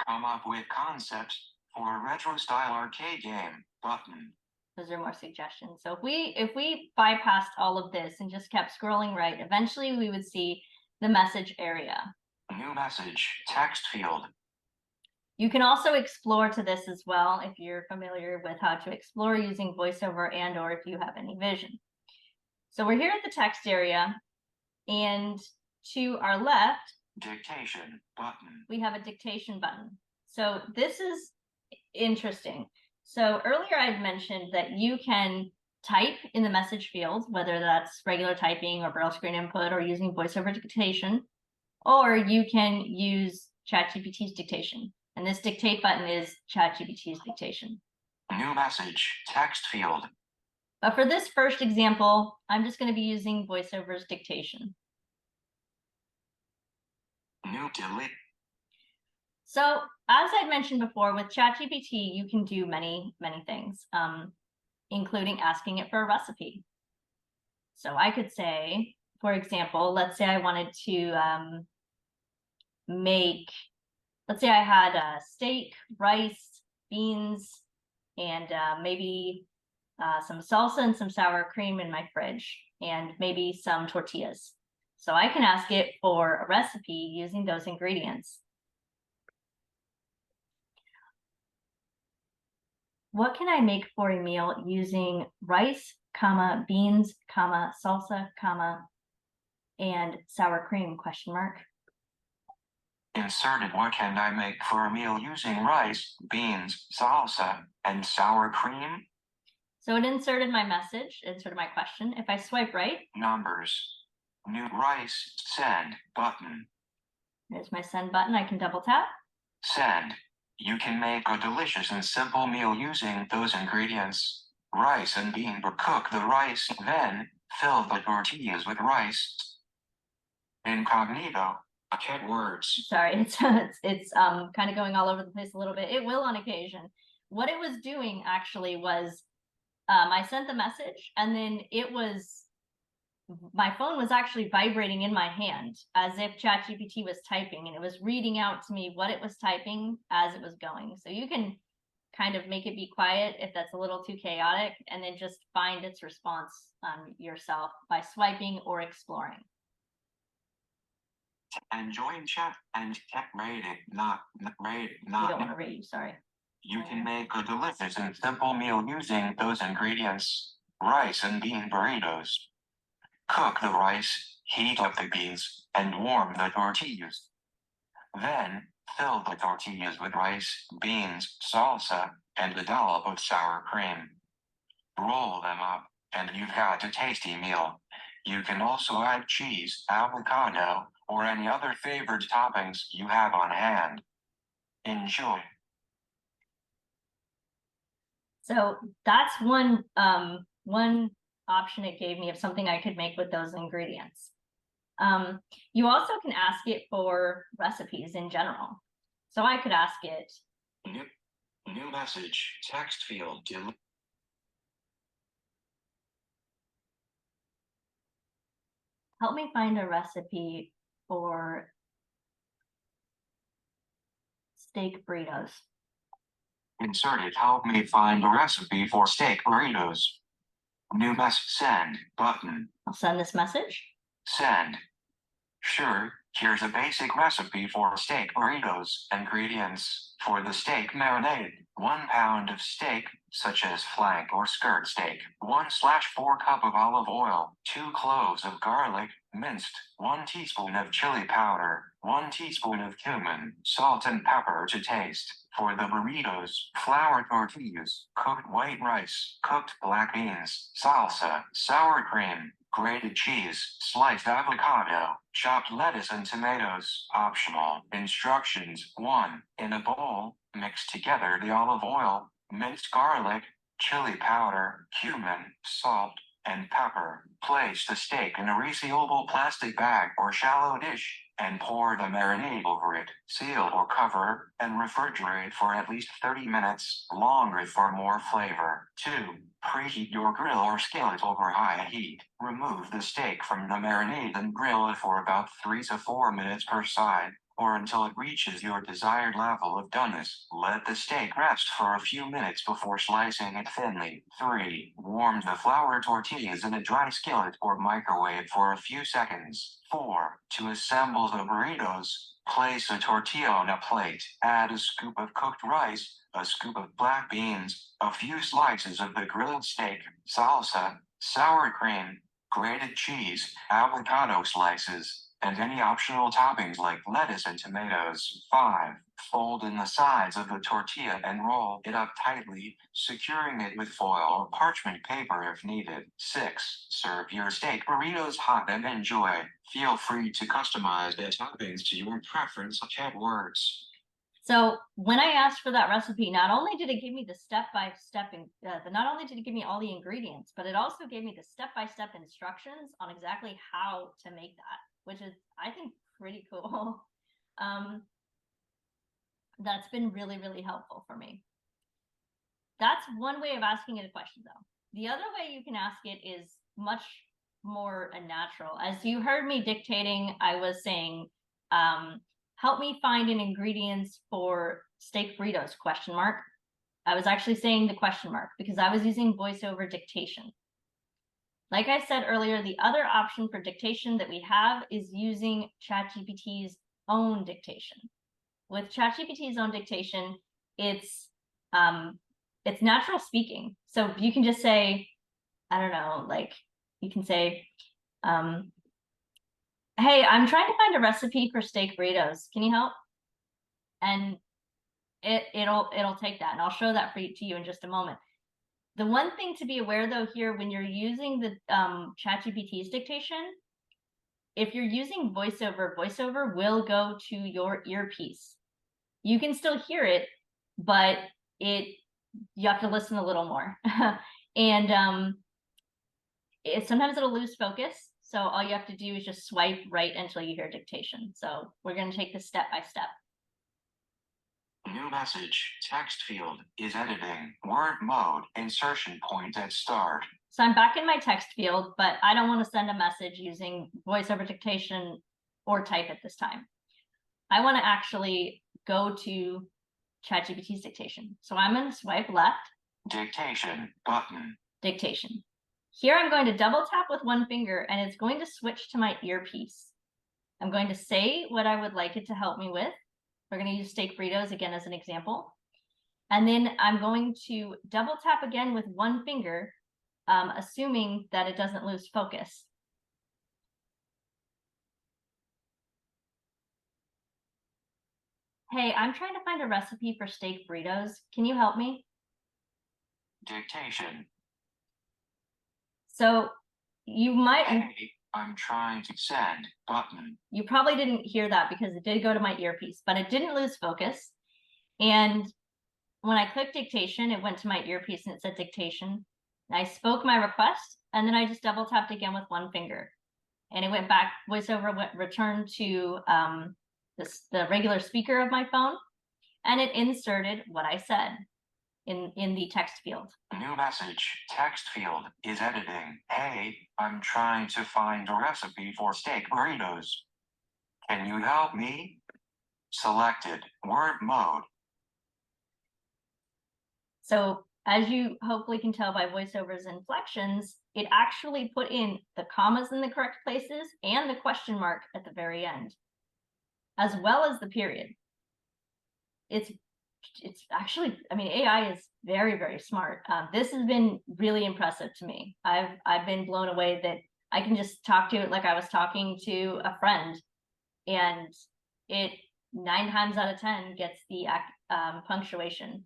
Come up with concepts for a retro style arcade game button. Those are more suggestions. So if we bypassed all of this and just kept scrolling right, eventually we would see the message area. New message, text field. You can also explore to this as well if you're familiar with how to explore using VoiceOver and or if you have any vision. So we're here at the text area, and to our left, dictation button. We have a dictation button. So this is interesting. So earlier I'd mentioned that you can type in the message field, whether that's regular typing or braille screen input or using VoiceOver dictation, or you can use ChatGPT's dictation. And this dictate button is ChatGPT's dictation. New message, text field. But for this first example, I'm just going to be using VoiceOver's dictation. New delete. So as I mentioned before, with ChatGPT, you can do many things, including asking it for a recipe. So I could say, for example, let's say I wanted to let's say I had steak, rice, beans, and maybe some salsa and some sour cream in my fridge, and maybe some tortillas. So I can ask it for a recipe using those ingredients. What can I make for a meal using rice, comma, beans, comma, salsa, comma, and sour cream, question mark? Inserted what can I make for a meal using rice, beans, salsa, and sour cream? So it inserted my message, inserted my question. If I swipe right. Numbers. New rice, send button. There's my send button. I can double tap. Send. You can make a delicious and simple meal using those ingredients. Rice and bean, or cook the rice, then fill the tortillas with rice. Incognito. Cat words. Sorry, it's kind of going all over the place a little bit. It will on occasion. What it was doing actually was I sent the message, and then my phone was actually vibrating in my hand as if ChatGPT was typing, and it was reading out to me what it was typing as it was going. So you can kind of make it be quiet if that's a little too chaotic, and then just find its response yourself by swiping or exploring. And join chat and tech rating, not. You don't want to read, sorry. You can make a delicious and simple meal using those ingredients. Rice and bean burritos. Cook the rice, heat up the beans, and warm the tortillas. Then, fill the tortillas with rice, beans, salsa, and a dollop of sour cream. Roll them up, and you've got a tasty meal. You can also add cheese, avocado, or any other favorite toppings you have on hand. Enjoy. So that's one option it gave me of something I could make with those ingredients. You also can ask it for recipes in general. So I could ask it. New message, text field. Help me find a recipe for steak burritos. Inserted, help me find a recipe for steak burritos. New message, send button. I'll send this message. Send. Sure, here's a basic recipe for steak burritos. Ingredients for the steak marinade: 1 pound of steak, such as flank or skirt steak, 1/4 cup of olive oil, 2 cloves of garlic, minced, 1 teaspoon of chili powder, 1 teaspoon of cumin, salt and pepper to taste. For the burritos, flour tortillas, cooked white rice, cooked black beans, salsa, sour cream, grated cheese, sliced avocado, chopped lettuce and tomatoes. Optional. Instructions: 1. In a bowl, mix together the olive oil, minced garlic, chili powder, cumin, salt, and pepper. Place the steak in a resealable plastic bag or shallow dish. and pour the marinade over it. Seal or cover and refrigerate for at least 30 minutes longer for more flavor. 2. Preheat your grill or skillet over high heat. Remove the steak from the marinade and grill it for about 3 to 4 minutes per side, or until it reaches your desired level of doneness. Let the steak rest for a few minutes before slicing it thinly. 3. Warm the flour tortillas in a dry skillet or microwave for a few seconds. 4. To assemble the burritos, place a tortilla on a plate. Add a scoop of cooked rice, a scoop of black beans, a few slices of the grilled steak, salsa, sour cream, grated cheese, avocado slices, and any optional toppings like lettuce and tomatoes. 5. Fold in the sides of the tortilla and roll it up tightly, securing it with foil or parchment paper if needed. 6. Serve your steak burritos hot and enjoy. Feel free to customize the toppings to your preference. Chat works. So when I asked for that recipe, not only did it give me the step-by-step, not only did it give me all the ingredients, but it also gave me the step-by-step instructions on exactly how to make that, which is, I think, pretty cool. That's been really, really helpful for me. That's one way of asking it a question, though. The other way you can ask it is much more natural. As you heard me dictating, I was saying, help me find an ingredients for steak burritos, ? I was actually saying the question mark because I was using voiceover dictation. Like I said earlier, the other option for dictation that we have is using ChatGPT's own dictation. With ChatGPT's own dictation, it's natural speaking. So you can just say, I don't know, like you can say, hey, I'm trying to find a recipe for steak burritos. Can you help? And it'll take that, and I'll show that to you in just a moment. The one thing to be aware though here, when you're using the ChatGPT's dictation, if you're using voiceover will go to your earpiece. You can still hear it, but you have to listen a little more. And sometimes it'll lose focus. So all you have to do is just swipe right until you hear dictation. So we're going to take this step by step. New message, text field, is editing, word mode, insertion point at start. So I'm back in my text field, but I don't want to send a message using voiceover dictation or type at this time. I want to actually go to ChatGPT's dictation. So I'm going to swipe left. Dictation button. Dictation. Here I'm going to double tap with one finger and it's going to switch to my earpiece. I'm going to say what I would like it to help me with. We're going to use steak burritos again as an example. And then I'm going to double tap again with one finger, assuming that it doesn't lose focus. Hey, I'm trying to find a recipe for steak burritos. Can you help me? Dictation. So you might... Hey, I'm trying to send button. You probably didn't hear that because it did go to my earpiece, but it didn't lose focus. And when I clicked dictation, it went to my earpiece and it said dictation. And I spoke my request, and then I just double tapped again with one finger. And it went back, voiceover returned to the regular speaker of my phone, and it inserted what I said in the text field. New message, text field, is editing. Hey, I'm trying to find a recipe for steak burritos. Can you help me? Selected, word mode. So as you hopefully can tell by voiceover's inflections, it actually put in the commas in the correct places and the question mark at the very end, as well as the period. It's actually, I mean, AI is very, very smart. This has been really impressive to me. I've been blown away that I can just talk to it like I was talking to a friend, and it 9 times out of 10 gets the punctuation.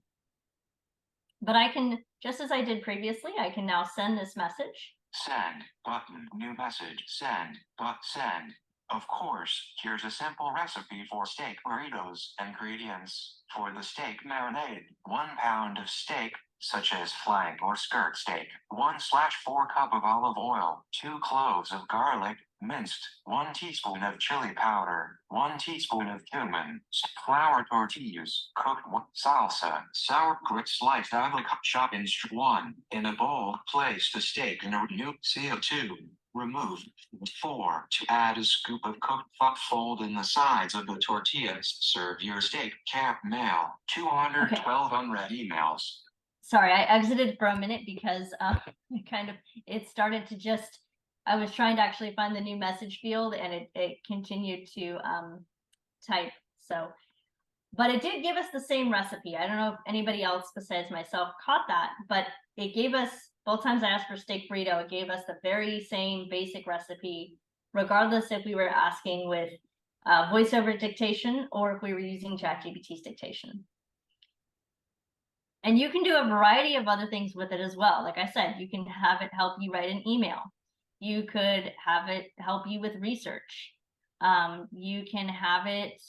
But I can, just as I did previously, I can now send this message. Send button, new message, send, but send. Of course, here's a simple recipe for steak burritos. Ingredients for the steak marinade: 1 pound of steak, such as flank or skirt steak, 1/4 cup of olive oil, 2 cloves of garlic, minced, 1 teaspoon of chili powder, 1 teaspoon of cumin, flour tortillas, cooked salsa, sauerkraut sliced avocado chop in 1. In a bowl, place the steak in a new CO2. Remove. 4. To add a scoop of cooked fat, fold in the sides of the tortillas. Serve your steak. Camp mail. 212 unread emails. Sorry, I exited for a minute because it started to just, I was trying to actually find the new message field and it continued to type. So, but it did give us the same recipe. I don't know if anybody else besides myself caught that, but it gave us, both times I asked for steak burrito, it gave us the very same basic recipe, regardless if we were asking with voiceover dictation or if we were using ChatGPT's dictation. And you can do a variety of other things with it as well. Like I said, you can have it help you write an email. You could have it help you with research. You can have it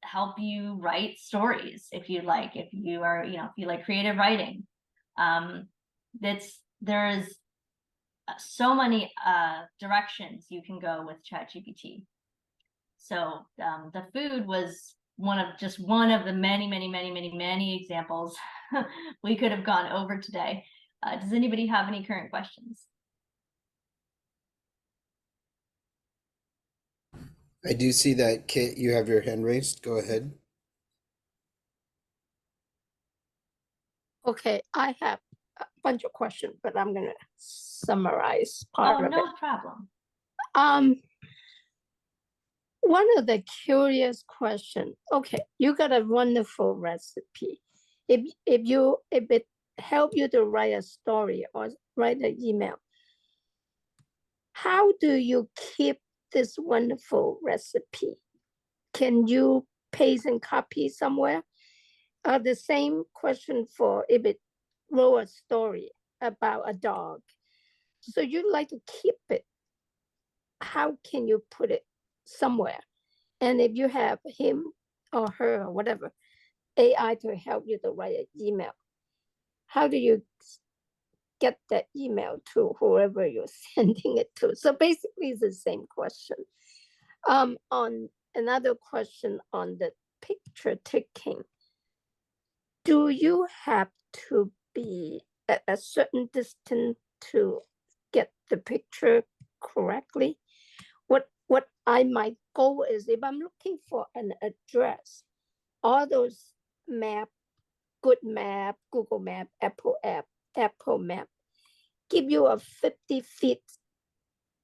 help you write stories if you like, if you are, if you like creative writing. There's so many directions you can go with ChatGPT. So the food was one of the many examples we could have gone over today. Does anybody have any current questions? I do see that, Kit, you have your hand raised. Go ahead. Okay, I have a bunch of questions, but I'm gonna summarize part of no it. problem. One of the curious question. Okay, you got a wonderful recipe. If it help you to write a story or write an email, how do you keep this wonderful recipe? Can you paste and copy somewhere? The same question for if it wrote a story about a dog. So you like to keep it. How can you put it somewhere? And if you have him or her or whatever, AI to help you to write an email, how do you get that email to whoever you're sending it to? So basically it's the same question. On another question on the picture taking, do you have to be at a certain distance to get the picture correctly? What my goal is, if I'm looking for an address, all those map, Good Map, Google Map, Apple Map, give you a 50 feet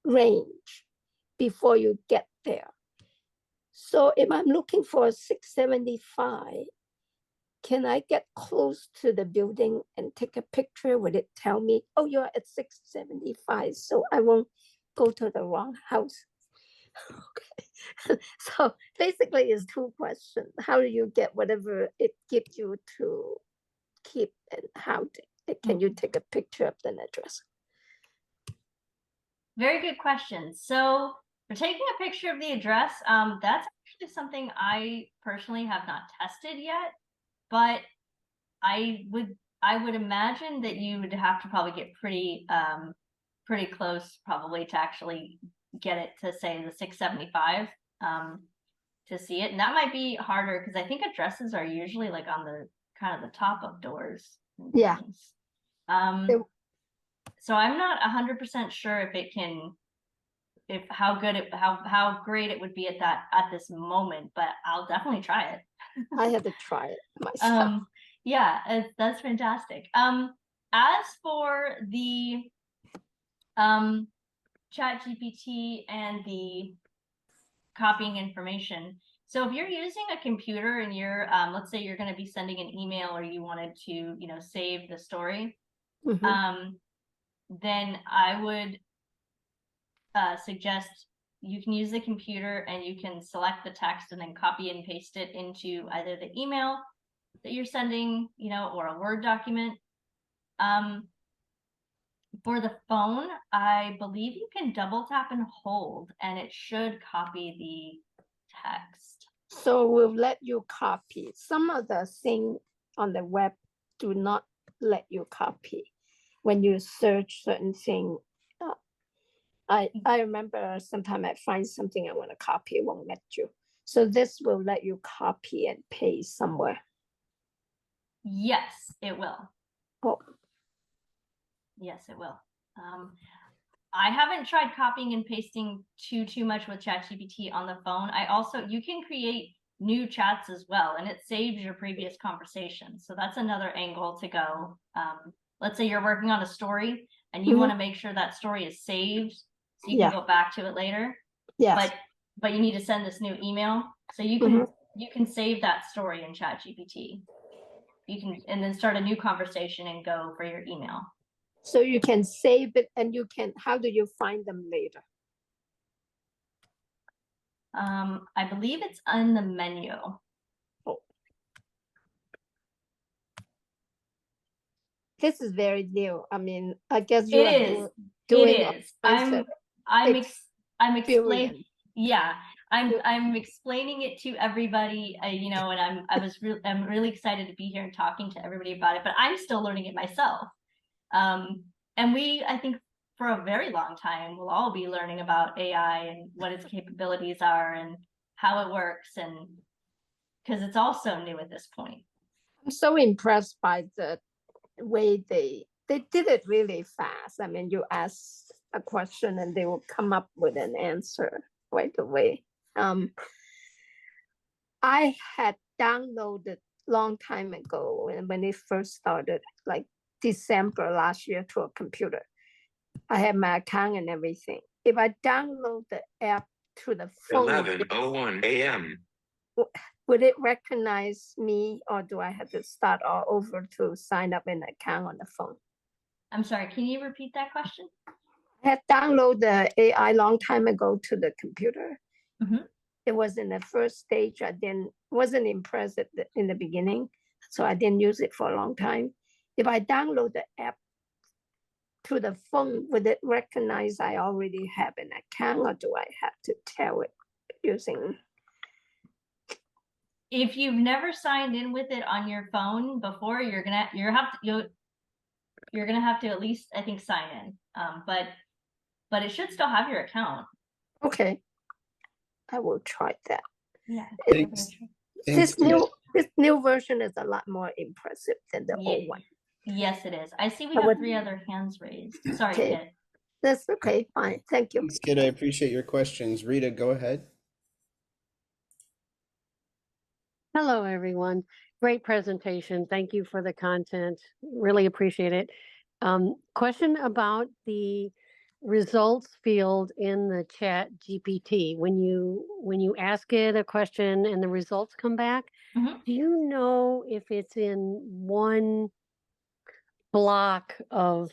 range before you get there. So if I'm looking for 675, can I get close to the building and take a picture? Would it tell me, oh, you're at 675, so I won't go to the wrong house? Okay. So basically it's 2 questions. How do you get whatever it gives you to keep, and how can you take a picture of the address? Very good question. So for taking a picture of the address, that's actually something I personally have not tested yet, but I would imagine that you would have to probably get pretty close probably to actually get it to say the 675 to see it. And that might be harder because I think addresses are usually like on the kind of the top of doors. Yeah. So I'm not 100% sure if it can, how great it would be at this moment, but I'll definitely try it. I had to try it myself. Yeah, that's fantastic. As for the ChatGPT and the copying information, so if you're using a computer and you're let's say you're going to be sending an email or you wanted to save the story, then I would suggest you can use the computer and you can select the text and then copy and paste it into either the email that you're sending, or a Word document. For the phone, I believe you can double tap and hold, and it should copy the text. So we'll let you copy. Some of the things on the web do not let you copy. When you search certain things, I remember sometime I find something I want to copy, it won't let you. So this will let you copy and paste somewhere. Yes, it will. Oh, Yes, it will. I haven't tried copying and pasting too much with ChatGPT on the phone. You can create new chats as well, and it saves your previous conversation. So that's another angle to go. Let's say you're working on a story and you want to make sure that story is saved so you can go back to it later. yes. But you need to send this new email. So you can save that story in ChatGPT. You can and then start a new conversation and go for your email. So you can save it and you can, how do you find them later? I believe it's on the menu. Oh. This is very new. I mean, I guess you are doing it is. I'm explaining. Yeah, I'm explaining it to everybody. You know, and I'm really excited to be here and talking to everybody about it. But I'm still learning it myself. And I think for a very long time, we'll all be learning about AI and what its capabilities are and how it works, and because it's all so new at this point. I'm so impressed by the way they did it really fast. I mean, you ask a question and they will come up with an answer right away. I had downloaded long time ago when it first started, like December last year, to a computer. I had my account and everything. If I download the app to the phone, 11:01 a.m. would it recognize me, or do I have to start all over to sign up an account on the phone? I'm sorry, can you repeat that question? I had downloaded the AI long time ago to the computer. It was in the first stage. I wasn't impressed in the beginning, so I didn't use it for a long time. If I download the app to the phone, would it recognize I already have an account, or do I have to tell it using? If you've never signed in with it on your phone before, you're gonna have to at least, I think, sign in. But it should still have your account. Okay, I will try that. Yeah. This new version is a lot more impressive than the old one. Yes, it is. I see we have 3 other hands raised. Sorry, Kit. That's okay, fine. Thank you. Thanks, Kid. I appreciate your questions. Rita, go ahead. Hello, everyone. Great presentation. Thank you for the content. Really appreciate it. Question about the results field in the chat GPT. When you ask it a question and the results come back, do you know if it's in one block of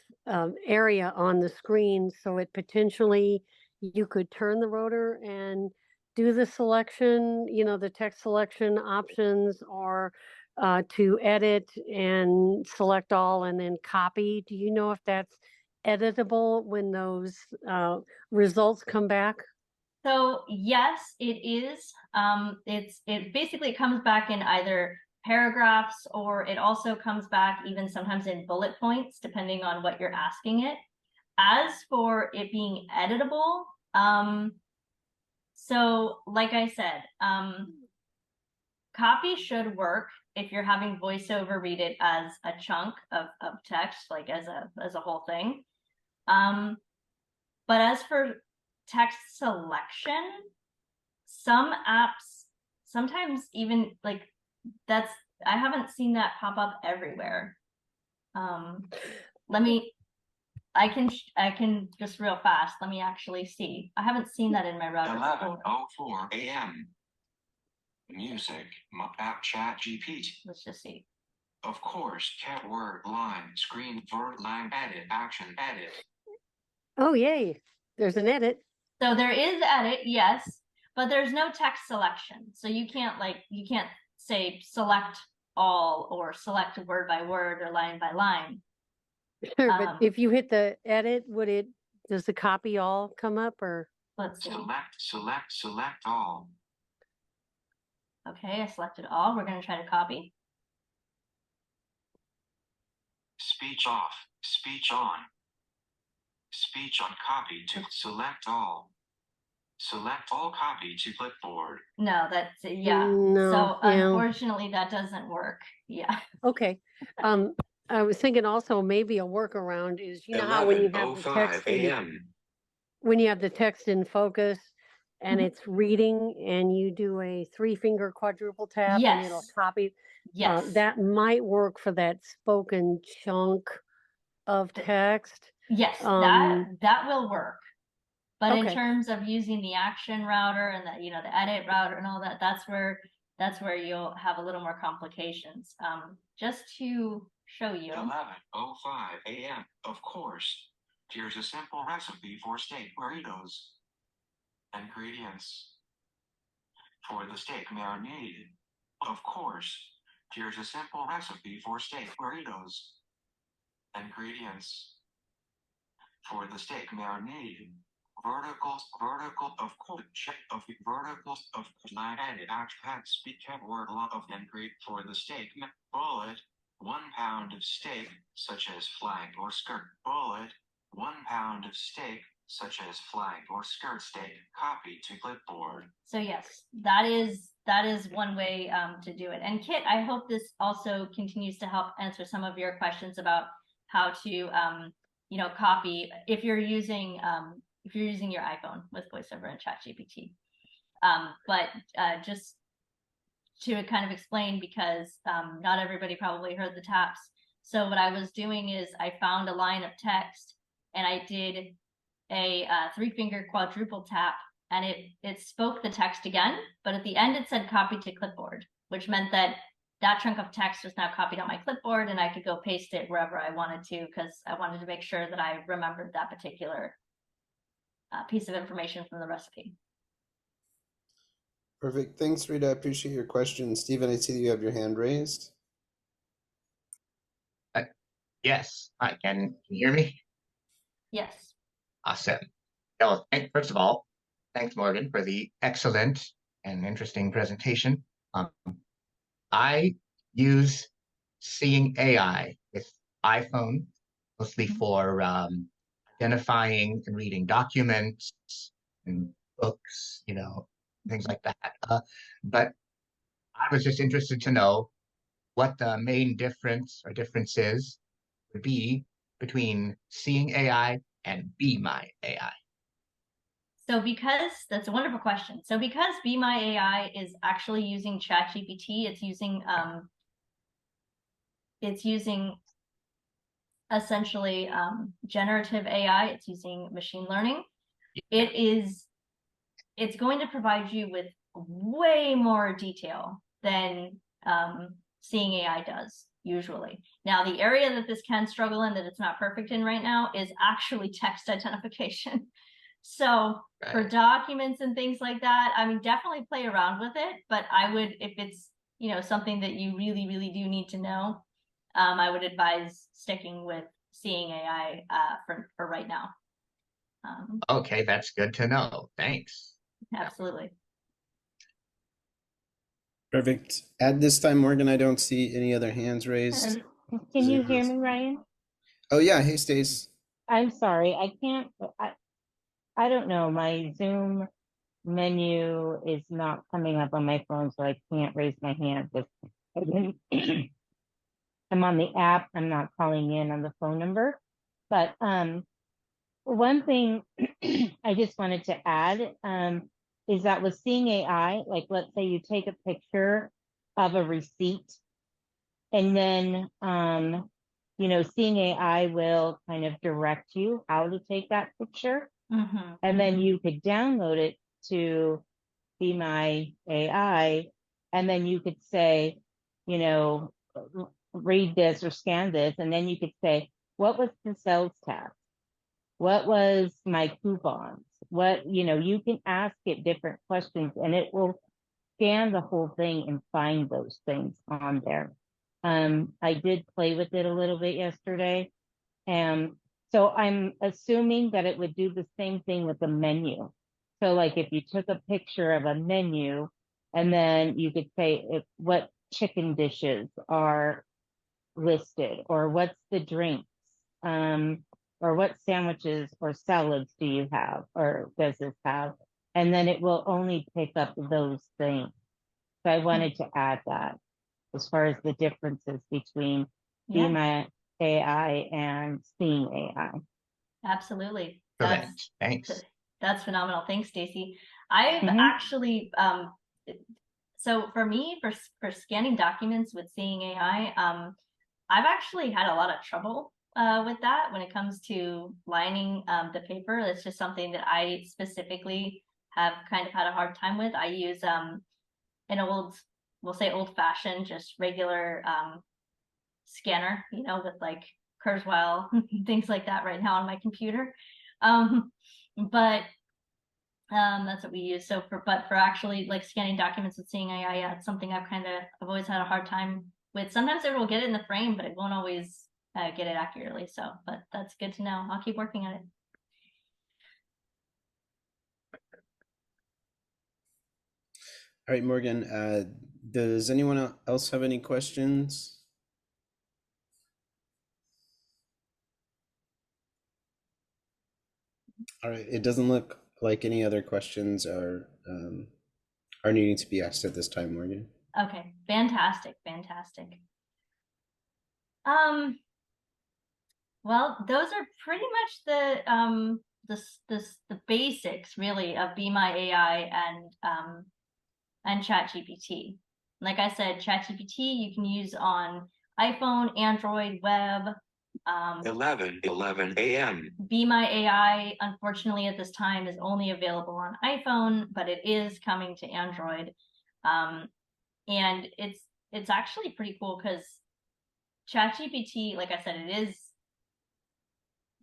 area on the screen, so it potentially you could turn the rotor and do the selection, the text selection options, or to edit and select all and then copy? Do you know if that's editable when those results come back? So yes, it is. It basically comes back in either paragraphs, or it also comes back even sometimes in bullet points, depending on what you're asking it. As for it being editable, so like I said, copy should work if you're having VoiceOver read it as a chunk of text, like as a whole thing. But as for text selection, some apps sometimes even like I haven't seen that pop up everywhere. I can just real fast. Let me actually see. I haven't seen that in my router. 11:04 a.m. Music, my app ChatGPT. Let's just see. Of course, cat word line, screen verb line, edit, action, edit. Oh, yay. There's an edit. So there is edit, yes, but there's no text selection. So you can't say select all or select word by word or line by line. Sure, but if you hit the edit, does the copy all come up, or? Let's see. Select all. Okay, I selected all. We're going to try to copy. Speech off, speech on. speech on copy to select all. Select all copy to clipboard. No, that's, yeah. No, So yeah. unfortunately, that doesn't work. Yeah. Okay. I was thinking also maybe a workaround is, you know how when you have the text 11:05 a.m. when you have the text in focus and Mhm. it's reading and you do a 3-finger quadruple tap and it'll Yes. copy, Yes. that might work for that spoken chunk of text. Yes, Um, that will work. But in Okay. terms of using the action router and the, the edit router and all that, that's where you'll have a little more complications. Just to show you. 11:05 a.m. Of course. Here's a simple recipe for steak burritos. Ingredients. For the steak marinade. Of course. Here's a simple recipe for steak burritos. Ingredients. For the steak marinade. Vertical of course, verticals of line edit actually speak word lot of ingredient for the steak bullet. 1 pound of steak, such as flank or skirt bullet. 1 pound of steak, such as flank or skirt steak. Copy to clipboard. So yes, that is one way to do it. And Kit, I hope this also continues to help answer some of your questions about how to copy if you're using your iPhone with VoiceOver and ChatGPT. But just to kind of explain, because not everybody probably heard the taps. So what I was doing is I found a line of text and I did a 3-finger quadruple tap, and it spoke the text again, but at the end it said copy to clipboard, which meant that chunk of text was now copied on my clipboard and I could go paste it wherever I wanted to, because I wanted to make sure that I remembered that particular piece of information from the recipe. Perfect. Thanks, Rita. I appreciate your question. Stephen, I see that you have your hand raised. Yes. Hi, can you hear me? Yes. Awesome. Well, first of all, thanks, Morgan, for the excellent and interesting presentation. I use Seeing AI with iPhone, mostly for identifying and reading documents and books, things like that. But I was just interested to know what the main difference or differences would be between Seeing AI and Be My AI. So that's a wonderful question. So because Be My AI is actually using ChatGPT, it's using essentially generative AI. It's using machine learning. It's going to provide you with way more detail than Seeing AI does usually. Now, the area that this can struggle in, that it's not perfect in right now, is actually text identification. So for documents and things like that, I mean, definitely play around with it, but I would, if it's, something that you really, really do need to know, I would advise sticking with Seeing AI for right now. Okay, that's good to know. Thanks. Absolutely. Perfect. At this time, Morgan, I don't see any other hands raised. Can you hear me, Ryan? Oh yeah, hey Stace. I'm sorry, I can't, I don't know, my Zoom menu is not coming up on my phone, so I can't raise my hand. I'm on the app, I'm not calling in on the phone number. But one thing I just wanted to add is that with Seeing AI, like let's say you take a picture of a receipt, and then Seeing AI will kind of direct you how to take that picture. Mm-hmm. And then you could download it to Be My AI, and then you could say, read this or scan this, and then you could say, what was the sales tax? What was my coupons? What, you can ask it different questions and it will scan the whole thing and find those things on there. I did play with it a little bit yesterday. And so I'm assuming that it would do the same thing with the menu. So like if you took a picture of a menu and then you could say what chicken dishes are listed or what's the drinks, or what sandwiches or salads do you have, or does this have? And then it will only pick up those things. So I wanted to add that as far as the differences between Be My AI and Seeing AI. Absolutely. Correct. Thanks. That's phenomenal. Thanks, Stacy. I've actually so for me, for scanning documents with Seeing AI, I've actually had a lot of trouble with that when it comes to lining the paper. That's just something that I specifically have kind of had a hard time with. I use an old, we'll say old-fashioned, just regular scanner, you know, with like Kurzweil, things like that right now on my computer. But that's what we use. So for actually like scanning documents with Seeing AI, yeah, it's something I've always had a hard time with. Sometimes it will get it in the frame, but it won't always get it accurately. So, but that's good to know. I'll keep working on it. All right, Morgan, does anyone else have any questions? All right, it doesn't look like any other questions are needing to be asked at this time, Morgan. Okay, fantastic. Well, those are pretty much the basics really of Be My AI and ChatGPT. Like I said, ChatGPT you can use on iPhone, Android, web. 11 a.m. Be My AI, unfortunately, at this time is only available on iPhone, but it is coming to Android. And it's actually pretty cool because ChatGPT, like I said,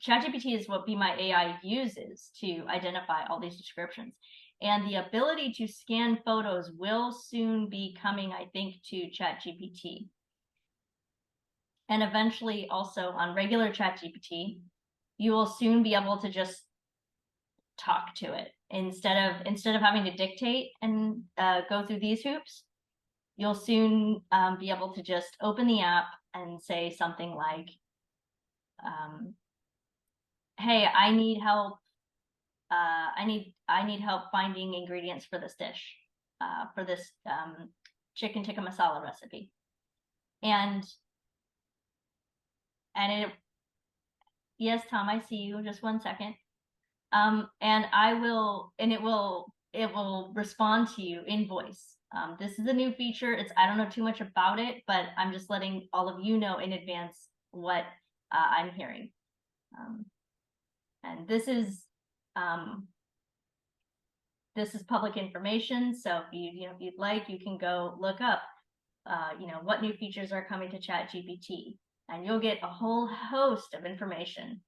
ChatGPT is what Be My AI uses to identify all these descriptions. And the ability to scan photos will soon be coming, I think, to ChatGPT. And eventually also on regular ChatGPT, you will soon be able to just talk to it. Instead of having to dictate and go through these hoops, you'll soon be able to just open the app and say something like, hey, I need help. I need help finding ingredients for this dish, for this chicken tikka masala recipe. And it, yes, Tom, I see you. Just one second. And it will respond to you in voice. This is a new feature. I don't know too much about it, but I'm just letting all of you know in advance what I'm hearing. And this is public information. So if you'd like, you can go look up, what new features are coming to ChatGPT, and you'll get a whole host of information.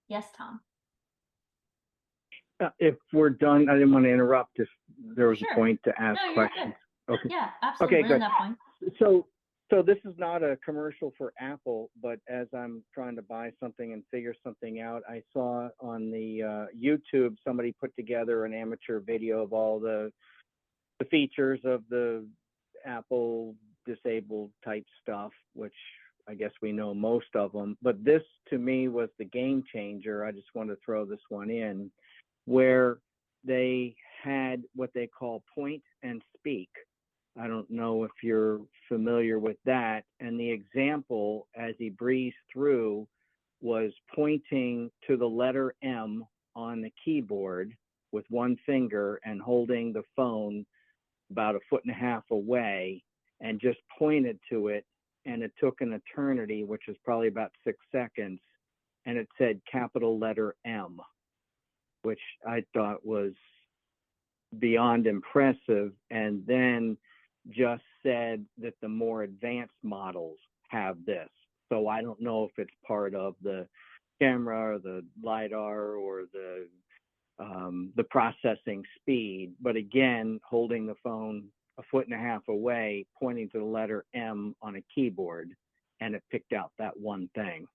Yes, Tom. If we're done, I didn't want to interrupt if there was Sure. a point to ask No, you're questions. good. Okay. Yeah, absolutely. Okay, We're good. in that point. So this is not a commercial for Apple, but as I'm trying to buy something and figure something out, I saw on the YouTube somebody put together an amateur video of all the features of the Apple disabled type stuff, which I guess we know most of them. But this to me was the game changer. I just want to throw this one in, where they had what they call point and speak. I don't know if you're familiar with that. And the example as he breezed through was pointing to the letter M on the keyboard with one finger and holding the phone about 1.5 feet away and just pointed to it. And it took an eternity, which is probably about 6 seconds. And it said capital letter M, which I thought was beyond impressive. And then just said that the more advanced models have this. So I don't know if it's part of the camera or the LiDAR or the processing speed, but again, holding the phone 1.5 feet away, pointing to the letter M on a keyboard, and it picked out that one thing.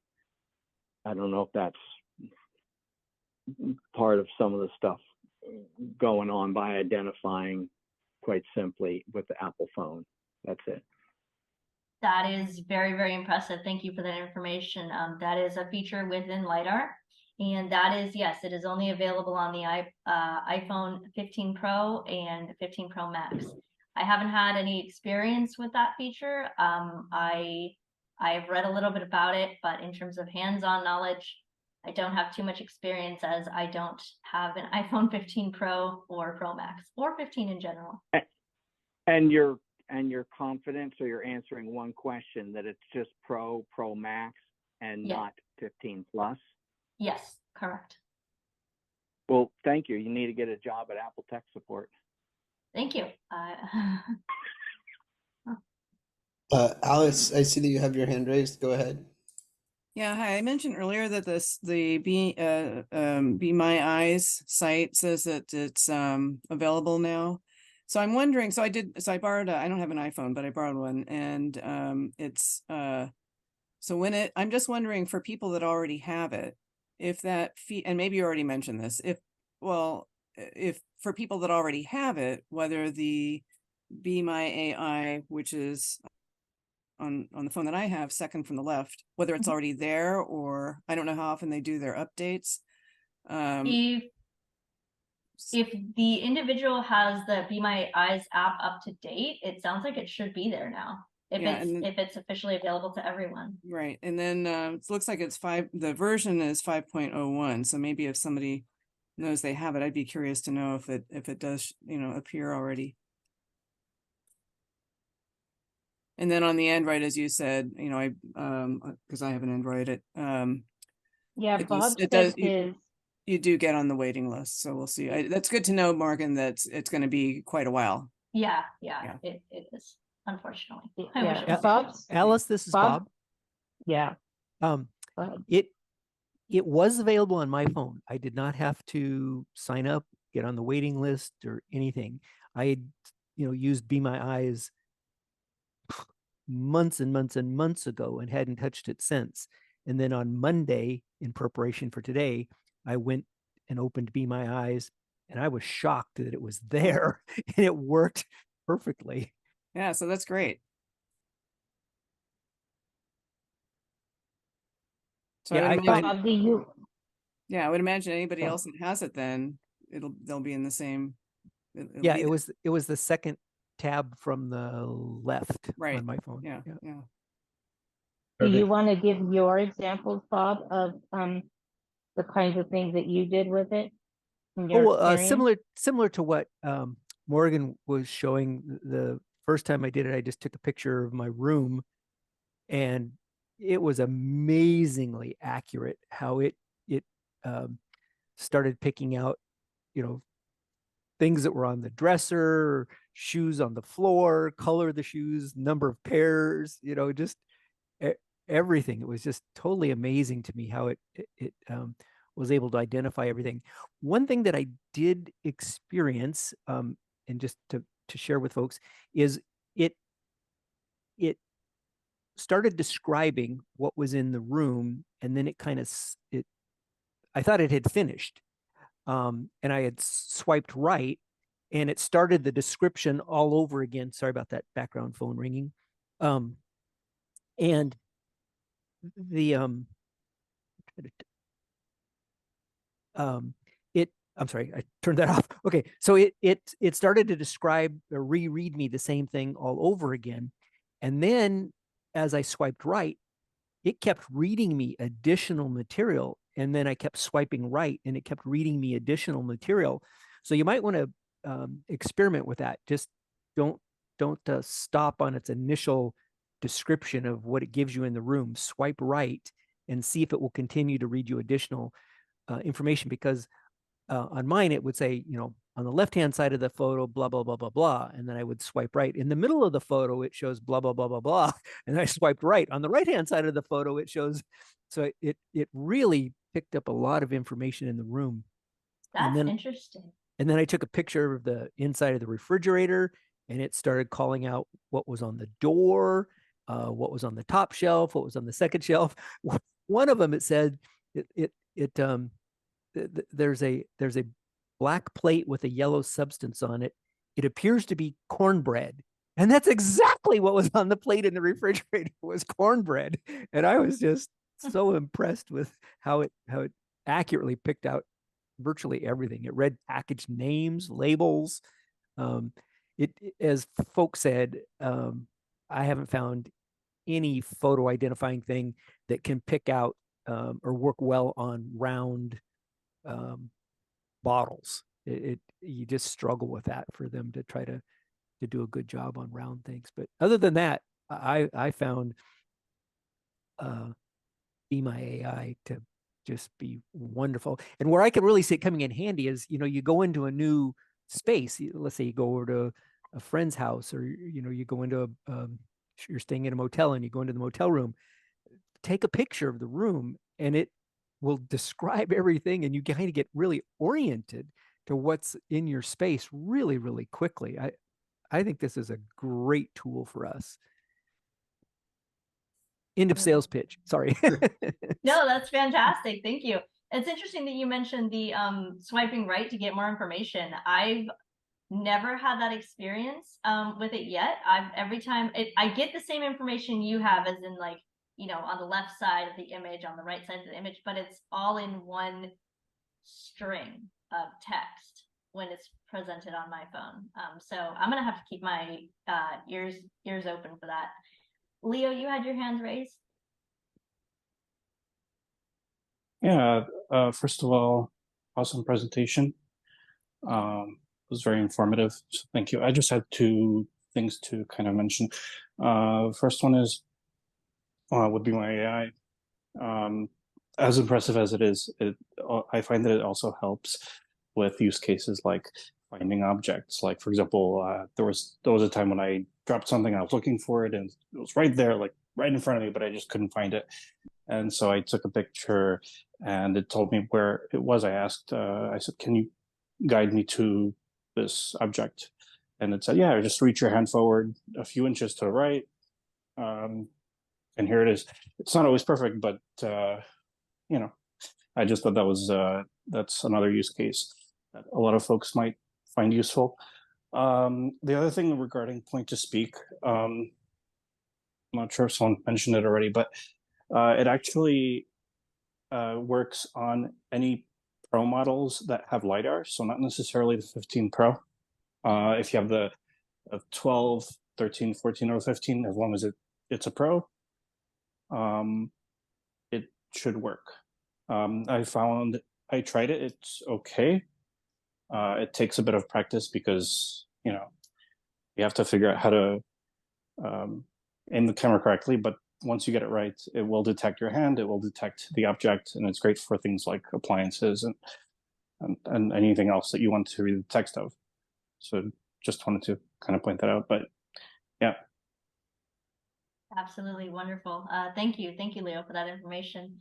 I don't know if that's part of some of the stuff going on by identifying quite simply with the Apple phone. That's it. That is very, very impressive. Thank you for that information. That is a feature within LiDAR. And that is, yes, it is only available on the iPhone 15 Pro and 15 Pro Max. I haven't had any experience with that feature. I've read a little bit about it, but in terms of hands-on knowledge, I don't have too much experience as I don't have an iPhone 15 Pro or Pro Max or 15 in general. And you're confident, so you're answering one question that it's just Pro Max, and not 15 Plus? Yes, correct. Well, thank you. You need to get a job at Apple Tech Support. Thank you. Alice, I see that you have your hand raised. Go ahead. Yeah, hi. I mentioned earlier that the Be My Eyes site says that it's available now. So I'm wondering, so I borrowed I don't have an iPhone, but I borrowed one, and so I'm just wondering, for people that already have it, if that and maybe you already mentioned this, if for people that already have it, whether the Be My AI, which is on the phone that I have, second from the left, whether it's already there, or I don't know how often they do their updates. If the individual has the Be My Eyes app up to date, it sounds like it should be there now. If it's officially available to everyone. Right. And then it looks like the version is 5.01. So maybe if somebody knows they have it, I'd be curious to know if it does, appear already. And then on the Android, as you said, because I have an Android, Bob it does. You do get on the waiting list, so we'll see. That's good to know, Morgan, that it's going to be quite a while. Yeah. It is, unfortunately. Alice, this is Bob. Yeah. It was available on my phone. I did not have to sign up, get on the waiting list, or anything. I had, used Be My Eyes months and months and months ago and hadn't touched it since. And then on Monday, in preparation for today, I went and opened Be My Eyes, and I was shocked that it was there and it worked perfectly. Yeah, so that's great. So yeah, I would imagine Oh. anybody else that has it, then they'll be in the same. Yeah, it was the second tab from the left on my phone. Yeah. Do you want to give your examples, Bob, of the kinds of things that you did with it? Similar to what Morgan was showing. The first time I did it, I just took a picture of my room, and it was amazingly accurate how it started picking out, things that were on the dresser, shoes on the floor, color of the shoes, number of pairs, just everything. It was just totally amazing to me how it was able to identify everything. One thing that I did experience, and just to share with folks, is it started describing what was in the room, and then I thought it had finished. And I had swiped right, and it started the description all over again. Sorry about that background phone ringing. And the I'm sorry, I turned that off. Okay, so it started to describe or reread me the same thing all over again, and then as I swiped right, it kept reading me additional material, and then I kept swiping right, and it kept reading me additional material. So you might want to experiment with that. Just don't stop on its initial description of what it gives you in the room. Swipe right and see if it will continue to read you additional information, because on mine it would say, on the left-hand side of the photo, blah, blah, blah, blah, blah. And then I would swipe right. In the middle of the photo, it shows blah, blah, blah, blah, blah. And I swiped right. On the right-hand side of the photo, it shows, so it really picked up a lot of information in the room. That's interesting. And then I took a picture of the inside of the refrigerator, and it started calling out what was on the door, what was on the top shelf, what was on the second shelf. One of them, it said, there's a black plate with a yellow substance on it. It appears to be cornbread. And that's exactly what was on the plate in the refrigerator was cornbread. And I was just so impressed with how it accurately picked out virtually everything. It read package names, labels. As folks said, I haven't found any photo identifying thing that can pick out or work well on round bottles. You just struggle with that for them to try to do a good job on round things. But other than that, I found Be My AI to just be wonderful. And where I could really see it coming in handy is, you go into a new space. Let's say you go over to a friend's house, or you go into you're staying in a motel and you go into the motel room. Take a picture of the room, and it will describe everything, and you kind of get really oriented to what's in your space really, really quickly. I think this is a great tool for us. End of sales pitch. Sorry. No, that's fantastic. Thank you. It's interesting that you mentioned the swiping right to get more information. I've never had that experience with it yet. Every time I get the same information you have, as in like, on the left side of the image, on the right side of the image, but it's all in one string of text when it's presented on my phone. So I'm gonna have to keep my ears open for that. Leo, you had your hand raised. Yeah, first of all, awesome presentation. It was very informative, so thank you. I just had two things to kind of mention. First one is would Be My AI. As impressive as it is, I find that it also helps with use cases like finding objects. Like, for example, there was a time when I dropped something, I was looking for it, and it was right there, like right in front of me, but I just couldn't find it. And so I took a picture, and it told me where it was. I said, "Can you guide me to this object?" And it said, "Yeah, just reach your hand forward a few inches to the right, and here it is." It's not always perfect, but I just thought that was that's another use case that a lot of folks might find useful. The other thing regarding point to speak, I'm not sure if someone mentioned it already, but it actually works on any Pro models that have LiDAR, so not necessarily the 15 Pro. If you have the 12, 13, 14, or 15, as long as it's a Pro, it should work. I tried it, it's okay. It takes a bit of practice because, you have to figure out how to aim the camera correctly, but once you get it right, it will detect your hand, it will detect the object, and it's great for things like appliances and anything else that you want to read the text of. So just wanted to kind of point that out, but yeah. Absolutely wonderful. Thank you, Leo, for that information.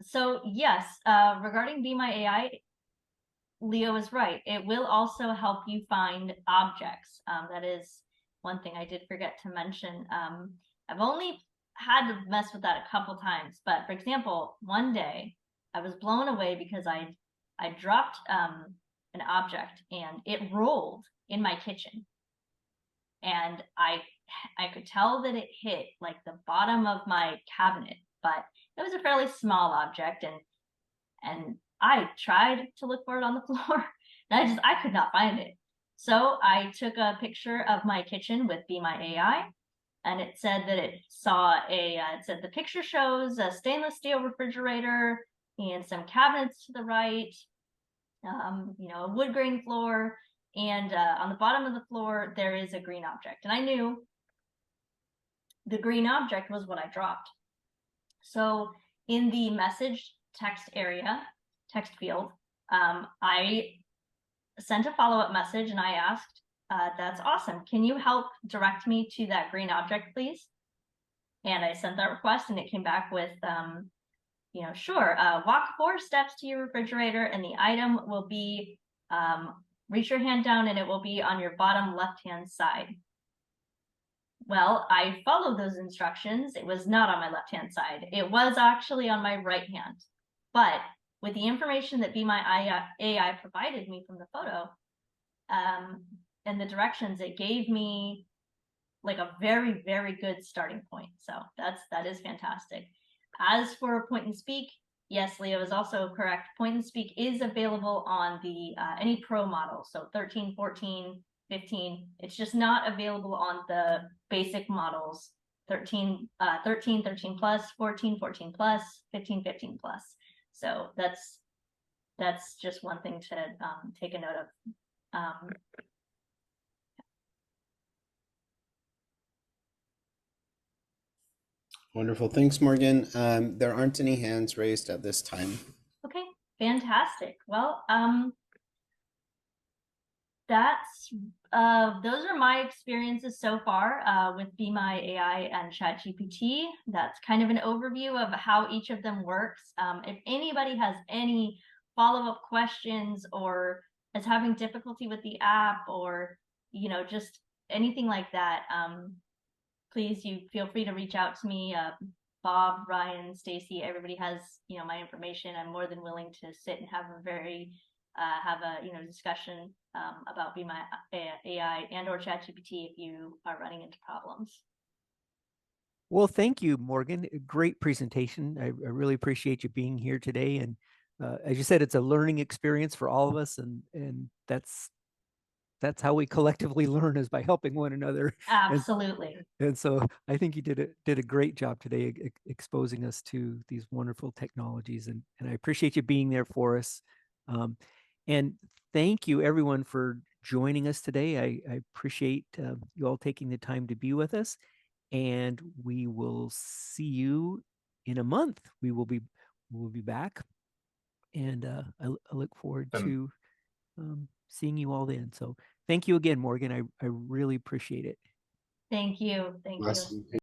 So yes, regarding Be My AI, Leo is right. It will also help you find objects. That is one thing I did forget to mention. I've only had to mess with that a couple times, but for example, one day I was blown away because I dropped an object and it rolled in my kitchen, and I could tell that it hit like the bottom of my cabinet, but it was a fairly small object, and I tried to look for it on the floor, and I could not find it. So I took a picture of my kitchen with Be My AI, and it said that it said the picture shows a stainless steel refrigerator and some cabinets to the right, a wood grain floor, and on the bottom of the floor there is a green object. And I knew the green object was what I dropped. So in the message text field, I sent a follow-up message and I asked, "That's awesome. Can you help direct me to that green object, please?" And I sent that request, and it came back with, "Sure. Walk 4 steps to your refrigerator, and the item will be, reach your hand down, and it will be on your bottom left-hand side." Well, I followed those instructions. It was not on my left-hand side. It was actually on my right hand. But with the information that Be My AI provided me from the photo, and the directions it gave me like a very, very good starting point. So that is fantastic. As for Point and Speak, yes, Leo is also correct. Point and Speak is available on the any pro model. So 13, 14, 15. It's just not available on the basic models. 13, 13 plus, 14, 14 plus, 15, 15 plus. So that's just one thing to take a note of. Wonderful. Thanks, Morgan. There aren't any hands raised at this time. Okay, fantastic. Well, that's those are my experiences so far with Be My AI and ChatGPT. That's kind of an overview of how each of them works. If anybody has any follow-up questions or is having difficulty with the app, or just anything like that, please, you feel free to reach out to me. Bob, Ryan, Stacy, everybody has my information. I'm more than willing to sit and have a discussion about Be My AI and or ChatGPT if you are running into problems. Well, thank you, Morgan. Great presentation. I really appreciate you being here today. And as you said, it's a learning experience for all of us, and that's how we collectively learn, is by helping one another. Absolutely. And so I think you did a great job today exposing us to these wonderful technologies, and I appreciate you being there for us. And thank you everyone for joining us today. I appreciate you all taking the time to be with us, and we will see you in a month. We'll be back, and I look forward to seeing you all then. So thank you again, Morgan. I really appreciate it. Thank you. Thank you. Awesome.